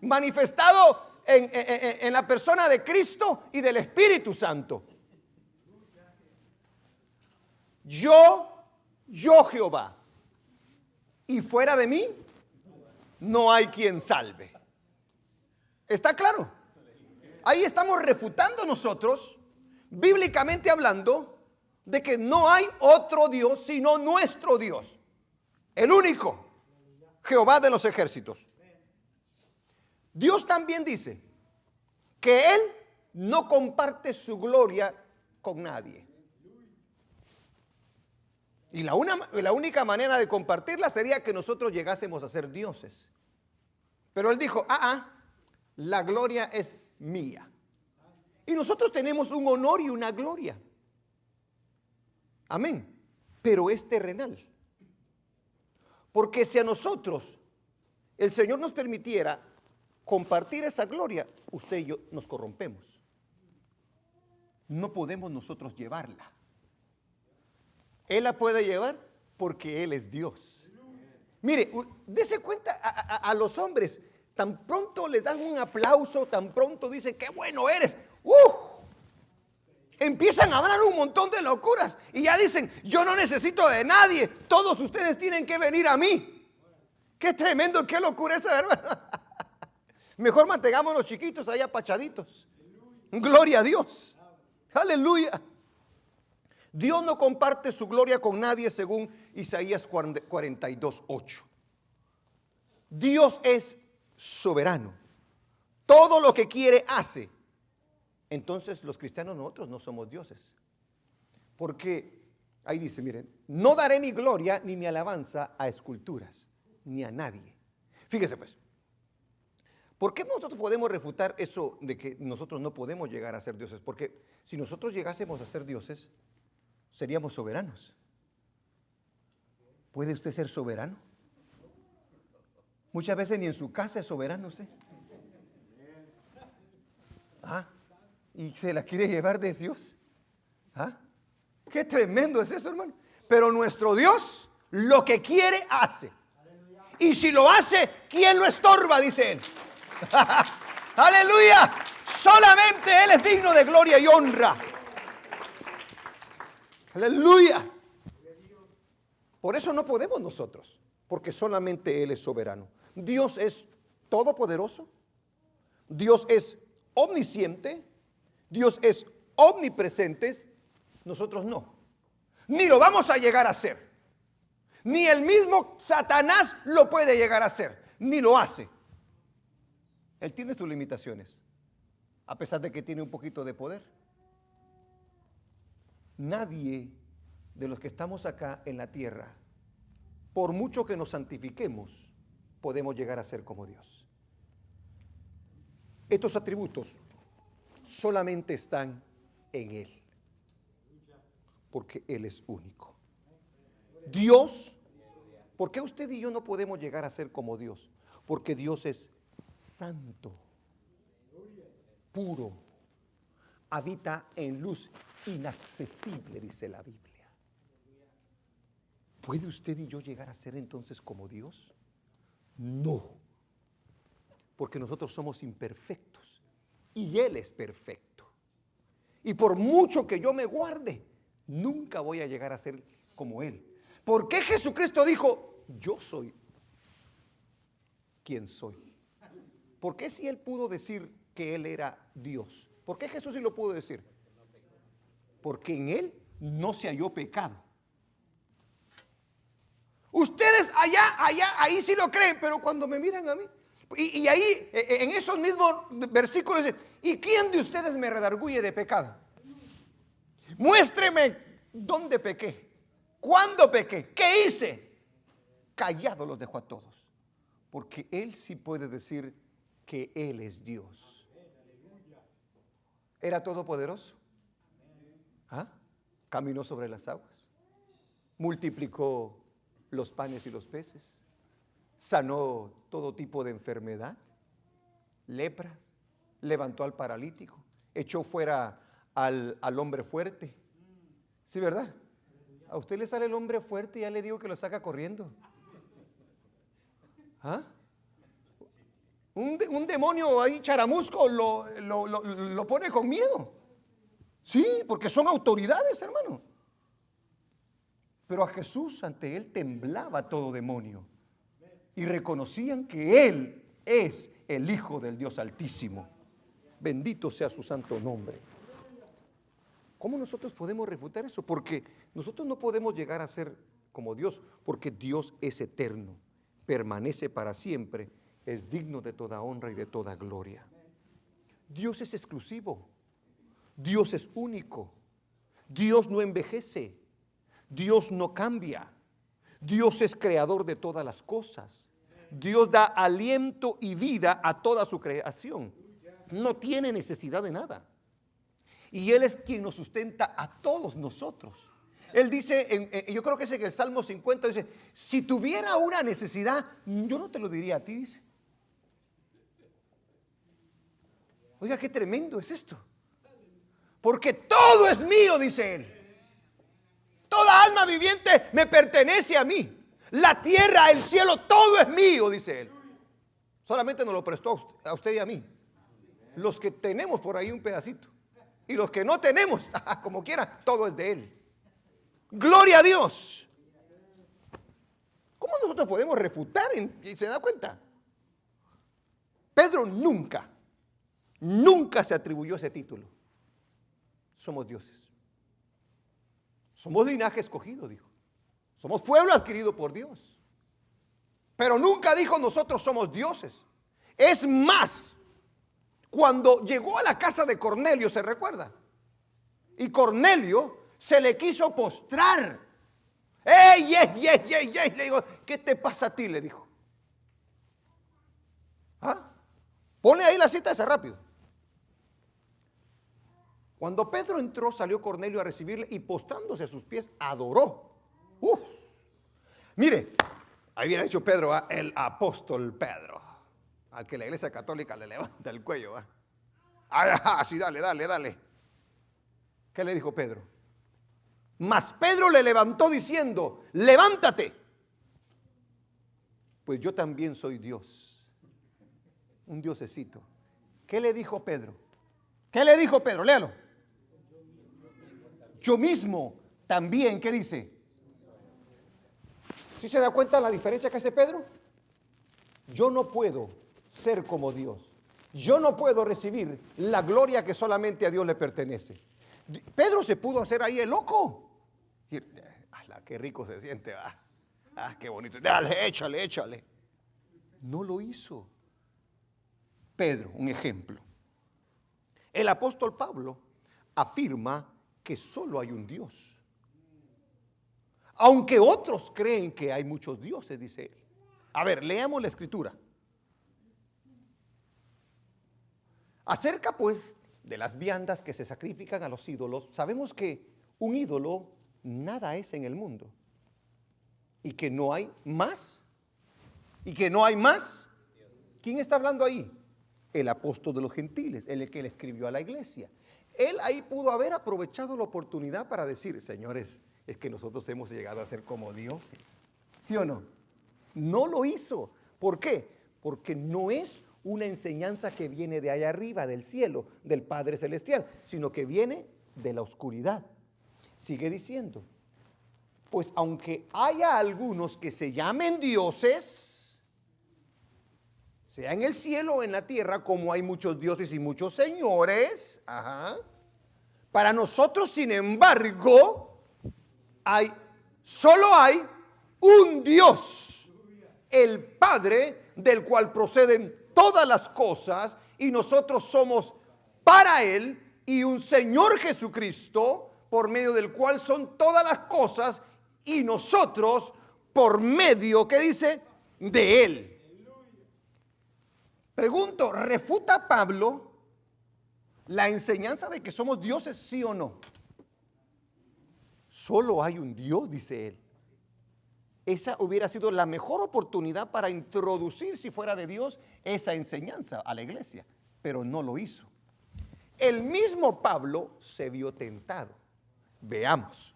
Speaker 1: Manifestado en la persona de Cristo y del Espíritu Santo. Yo Jehová. Y fuera de mí, no hay quien salve. ¿Está claro? Ahí estamos refutando nosotros, bíblicamente hablando, de que no hay otro Dios sino nuestro Dios, el único, Jehová de los ejércitos. Dios también dice que Él no comparte su gloria con nadie. Y la única manera de compartirla sería que nosotros llegásemos a ser dioses. Pero Él dijo, la gloria es mía. Y nosotros tenemos un honor y una gloria. Amén. Pero es terrenal. Porque si a nosotros el Señor nos permitiera compartir esa gloria, usted y yo nos corrompemos. No podemos nosotros llevarla. Él la puede llevar porque Él es Dios. Mire, dése cuenta a los hombres, tan pronto les dan un aplauso, tan pronto dicen, qué bueno eres. Empiezan a hablar un montón de locuras y ya dicen, yo no necesito de nadie, todos ustedes tienen que venir a mí. Qué tremendo, qué locura esa, hermano. Mejor mantengámonos chiquitos ahí apachaditos. Gloria a Dios. Aleluya. Dios no comparte su gloria con nadie según Isaías 42:8. Dios es soberano. Todo lo que quiere hace. Entonces los cristianos nosotros no somos dioses. Porque ahí dice, miren, no daré mi gloria ni mi alabanza a esculturas, ni a nadie. Fíjese pues, ¿por qué nosotros podemos refutar eso de que nosotros no podemos llegar a ser dioses? Porque si nosotros llegásemos a ser dioses, seríamos soberanos. ¿Puede usted ser soberano? Muchas veces ni en su casa es soberano usted. Y se la quiere llevar de Dios. Qué tremendo es eso, hermano. Pero nuestro Dios lo que quiere hace. Y si lo hace, ¿quién lo estorba? Dice Él. Aleluya. Solamente Él es digno de gloria y honra. Aleluya. Por eso no podemos nosotros, porque solamente Él es soberano. Dios es todopoderoso. Dios es omnisciente. Dios es omnipresente. Nosotros no. Ni lo vamos a llegar a ser. Ni el mismo Satanás lo puede llegar a hacer. Ni lo hace. Él tiene sus limitaciones, a pesar de que tiene un poquito de poder. Nadie de los que estamos acá en la tierra, por mucho que nos santifiquemos, podemos llegar a ser como Dios. Estos atributos solamente están en Él. porque Él es único. Dios, ¿por qué usted y yo no podemos llegar a ser como Dios? Porque Dios es santo, puro, habita en luz inaccesible, dice la Biblia. ¿Puede usted y yo llegar a ser entonces como Dios? No, porque nosotros somos imperfectos y Él es perfecto. Y por mucho que yo me guarde, nunca voy a llegar a ser como Él. ¿Por qué Jesucristo dijo, yo soy quien soy? ¿Por qué si Él pudo decir que Él era Dios? ¿Por qué Jesús sí lo pudo decir? Porque en Él no se halló pecado. Ustedes ahí sí lo creen, pero cuando me miran a mí, y ahí en esos mismos versículos dice, ¿y quién de ustedes me redarguye de pecado? Muéstreme dónde pequé, cuándo pequé, qué hice. Callado los dejó a todos, porque Él sí puede decir que Él es Dios. ¿Era todopoderoso? ¿Ah? Caminó sobre las aguas, multiplicó los panes y los peces, sanó todo tipo de enfermedad, lepras, levantó al paralítico, echó fuera al hombre fuerte. ¿Sí, verdad? A usted le sale el hombre fuerte y ya le digo que lo saca corriendo. ¿Ah? Un demonio ahí charamusco lo pone con miedo. Sí, porque son autoridades, hermano. Pero a Jesús, ante Él temblaba todo demonio. Y reconocían que Él es el Hijo del Dios Altísimo. Bendito sea su santo nombre. ¿Cómo nosotros podemos refutar eso? Porque nosotros no podemos llegar a ser como Dios, porque Dios es eterno, permanece para siempre, es digno de toda honra y de toda gloria. Dios es exclusivo, Dios es único, Dios no envejece, Dios no cambia, Dios es creador de todas las cosas, Dios da aliento y vida a toda su creación, no tiene necesidad de nada. Y Él es quien nos sustenta a todos nosotros. Él dice, yo creo que es en el Salmo 50, dice, si tuviera una necesidad, yo no te lo diría a ti, dice. Oiga, qué tremendo es esto. Porque todo es mío, dice Él. Toda alma viviente me pertenece a mí. La tierra, el cielo, todo es mío, dice Él. Solamente nos lo prestó a usted y a mí. Los que tenemos por ahí un pedacito. Y los que no tenemos, como quiera, todo es de Él. Gloria a Dios. ¿Cómo nosotros podemos refutar? ¿Y se da cuenta? Pedro nunca se atribuyó ese título. Somos dioses. Somos linaje escogido, dijo. Somos pueblo adquirido por Dios. Pero nunca dijo nosotros somos dioses. Es más, cuando llegó a la casa de Cornelio, ¿se recuerda? Y Cornelio se le quiso postrar. ¡Ey! Le digo, ¿qué te pasa a ti? Le dijo. ¿Ah? Pone ahí la cita esa rápido. Cuando Pedro entró, salió Cornelio a recibirle y postrándose a sus pies, adoró. Mire, ahí hubiera dicho Pedro, el apóstol Pedro, al que la iglesia católica le levanta el cuello. Sí, dale. ¿Qué le dijo Pedro? Mas Pedro le levantó diciendo, levántate, pues yo también soy Dios, un diosecito. ¿Qué le dijo Pedro? Léalo. Yo mismo también, ¿qué dice? ¿Sí se da cuenta la diferencia que hace Pedro? Yo no puedo ser como Dios. Yo no puedo recibir la gloria que solamente a Dios le pertenece. Pedro se pudo hacer ahí el loco. Qué rico se siente, va. Qué bonito. Dale, échale. No lo hizo. Pedro, un ejemplo. El apóstol Pablo afirma que solo hay un Dios. Aunque otros creen que hay muchos dioses, dice él. A ver, leamos la escritura. Acerca pues de las viandas que se sacrifican a los ídolos, sabemos que un ídolo nada es en el mundo y que no hay más, y que no hay más. ¿Quién está hablando ahí? El apóstol de los gentiles, el que le escribió a la iglesia. Él ahí pudo haber aprovechado la oportunidad para decir, señores, es que nosotros hemos llegado a ser como dioses. ¿Sí o no? No lo hizo. ¿Por qué? Porque no es una enseñanza que viene de allá arriba, del cielo, del Padre Celestial, sino que viene de la oscuridad. Sigue diciendo, pues aunque haya algunos que se llamen dioses, sea en el cielo o en la tierra, como hay muchos dioses y muchos señores, para nosotros, sin embargo, solo hay un Dios, el Padre, del cual proceden todas las cosas, y nosotros somos para Él, y un Señor Jesucristo, por medio del cual son todas las cosas, y nosotros por medio, ¿qué dice? De Él. Pregunto, ¿refuta Pablo la enseñanza de que somos dioses, sí o no? Solo hay un Dios, dice él. Esa hubiera sido la mejor oportunidad para introducir, si fuera de Dios, esa enseñanza a la iglesia, pero no lo hizo. El mismo Pablo se vio tentado. Veamos,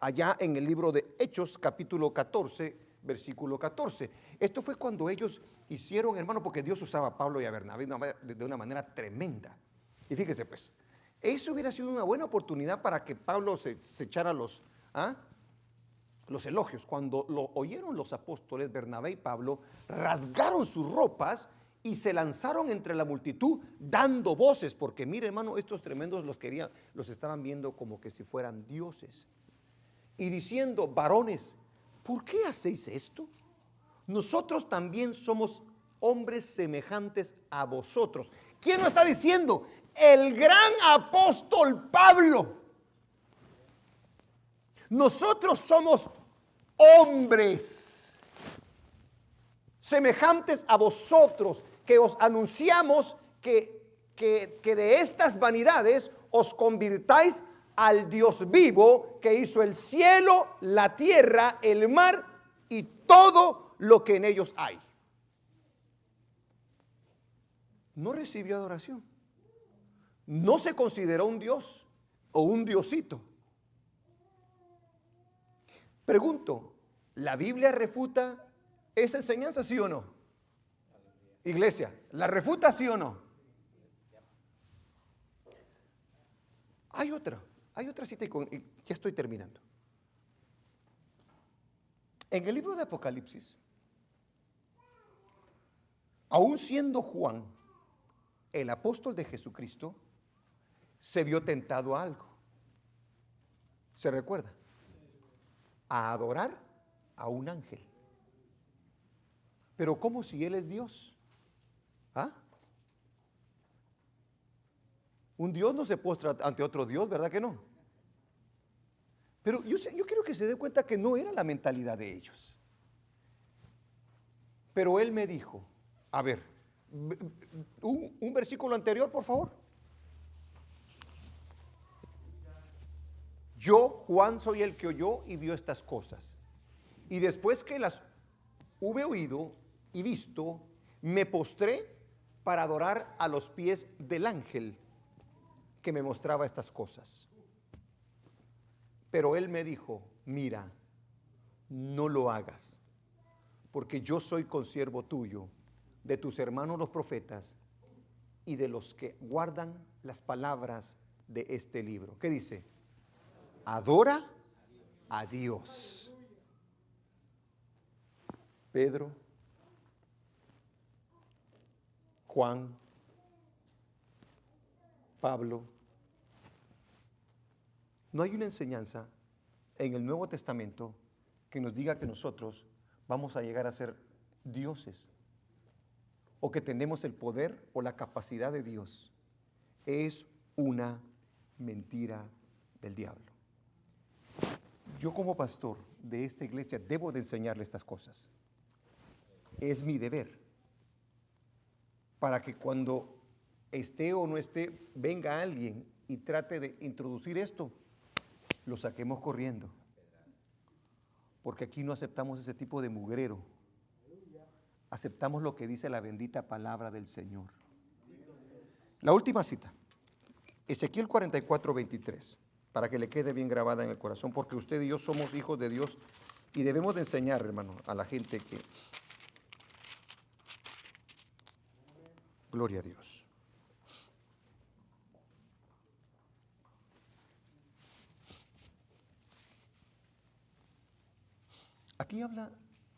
Speaker 1: allá en el libro de Hechos, capítulo 14, versículo 14. Esto fue cuando ellos hicieron, hermano, porque Dios usaba a Pablo y a Bernabé de una manera tremenda. Y fíjese pues, eso hubiera sido una buena oportunidad para que Pablo se echara los elogios. Cuando lo oyeron los apóstoles, Bernabé y Pablo rasgaron sus ropas y se lanzaron entre la multitud dando voces, porque mire, hermano, estos tremendos los estaban viendo como que si fueran dioses, y diciendo, varones, ¿por qué hacéis esto? Nosotros también somos hombres semejantes a vosotros. ¿Quién lo está diciendo? El gran apóstol Pablo. Nosotros somos hombres semejantes a vosotros, que os anunciamos que de estas vanidades os convirtáis al Dios vivo, que hizo el cielo, la tierra, el mar y todo lo que en ellos hay. No recibió adoración. No se consideró un Dios o un diosito. Pregunto, ¿la Biblia refuta esa enseñanza, sí o no? Iglesia, ¿la refuta, sí o no? Hay otra cita y ya estoy terminando. En el libro de Apocalipsis, aún siendo Juan el apóstol de Jesucristo, se vio tentado a algo. ¿Se recuerda? A adorar a un ángel. Pero ¿cómo si él es Dios? Un Dios no se postra ante otro Dios, ¿verdad que no? Pero yo quiero que se dé cuenta que no era la mentalidad de ellos. Pero él me dijo, a ver, un versículo anterior, por favor. Yo, Juan, soy el que oyó y vio estas cosas. Y después que las hube oído y visto, me postré para adorar a los pies del ángel que me mostraba estas cosas. Pero él me dijo, mira, no lo hagas, porque yo soy consiervo tuyo, de tus hermanos los profetas y de los que guardan las palabras de este libro. ¿Qué dice? Adora a Dios. Pedro, Juan, Pablo. No hay una enseñanza en el Nuevo Testamento que nos diga que nosotros vamos a llegar a ser dioses o que tenemos el poder o la capacidad de Dios. Es una mentira del diablo. Yo como pastor de esta iglesia debo de enseñarle estas cosas. Es mi deber para que cuando esté o no esté, venga alguien y trate de introducir esto, lo saquemos corriendo. Porque aquí no aceptamos ese tipo de mugrero. Aceptamos lo que dice la bendita palabra del Señor. La última cita, Ezequiel 44:23, para que le quede bien grabada en el corazón, porque usted y yo somos hijos de Dios y debemos de enseñar, hermano, a la gente que... Gloria a Dios. Aquí habla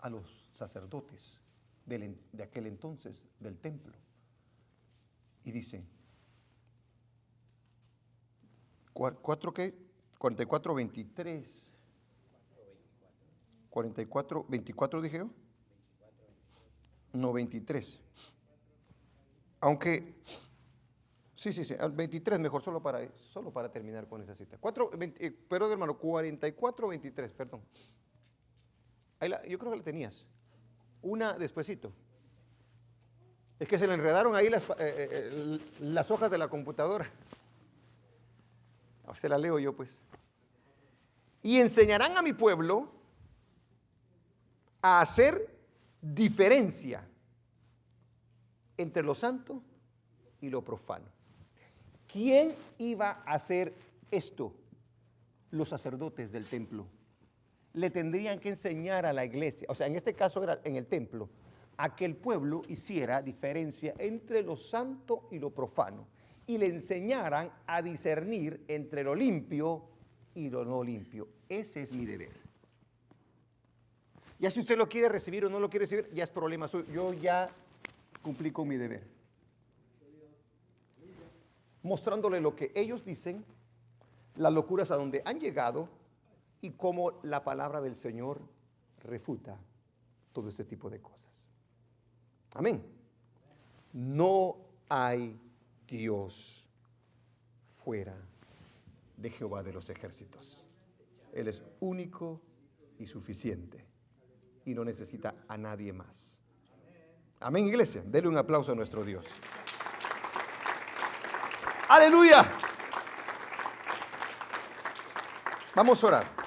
Speaker 1: a los sacerdotes de aquel entonces, del templo, y dice, 44:23, 24 dije yo, no 23, aunque, sí, al 23 mejor, solo para terminar con esa cita, perdón hermano, 44:23, perdón. Yo creo que la tenías. Una despuesito. Es que se le enredaron ahí las hojas de la computadora. Se la leo yo pues. Y enseñarán a mi pueblo a hacer diferencia entre lo santo y lo profano. ¿Quién iba a hacer esto? Los sacerdotes del templo. Le tendrían que enseñar a la iglesia, o sea, en este caso era en el templo, a que el pueblo hiciera diferencia entre lo santo y lo profano, y le enseñaran a discernir entre lo limpio y lo no limpio. Ese es mi deber. Ya si usted lo quiere recibir o no lo quiere recibir, ya es problema suyo. Yo ya cumplí con mi deber, mostrándole lo que ellos dicen, las locuras a donde han llegado, y cómo la palabra del Señor refuta todo este tipo de cosas. Amén. No hay Dios fuera de Jehová de los ejércitos. Él es único y suficiente y no necesita a nadie más. Amén, iglesia. Denle un aplauso a nuestro Dios. ¡Aleluya! Vamos a orar.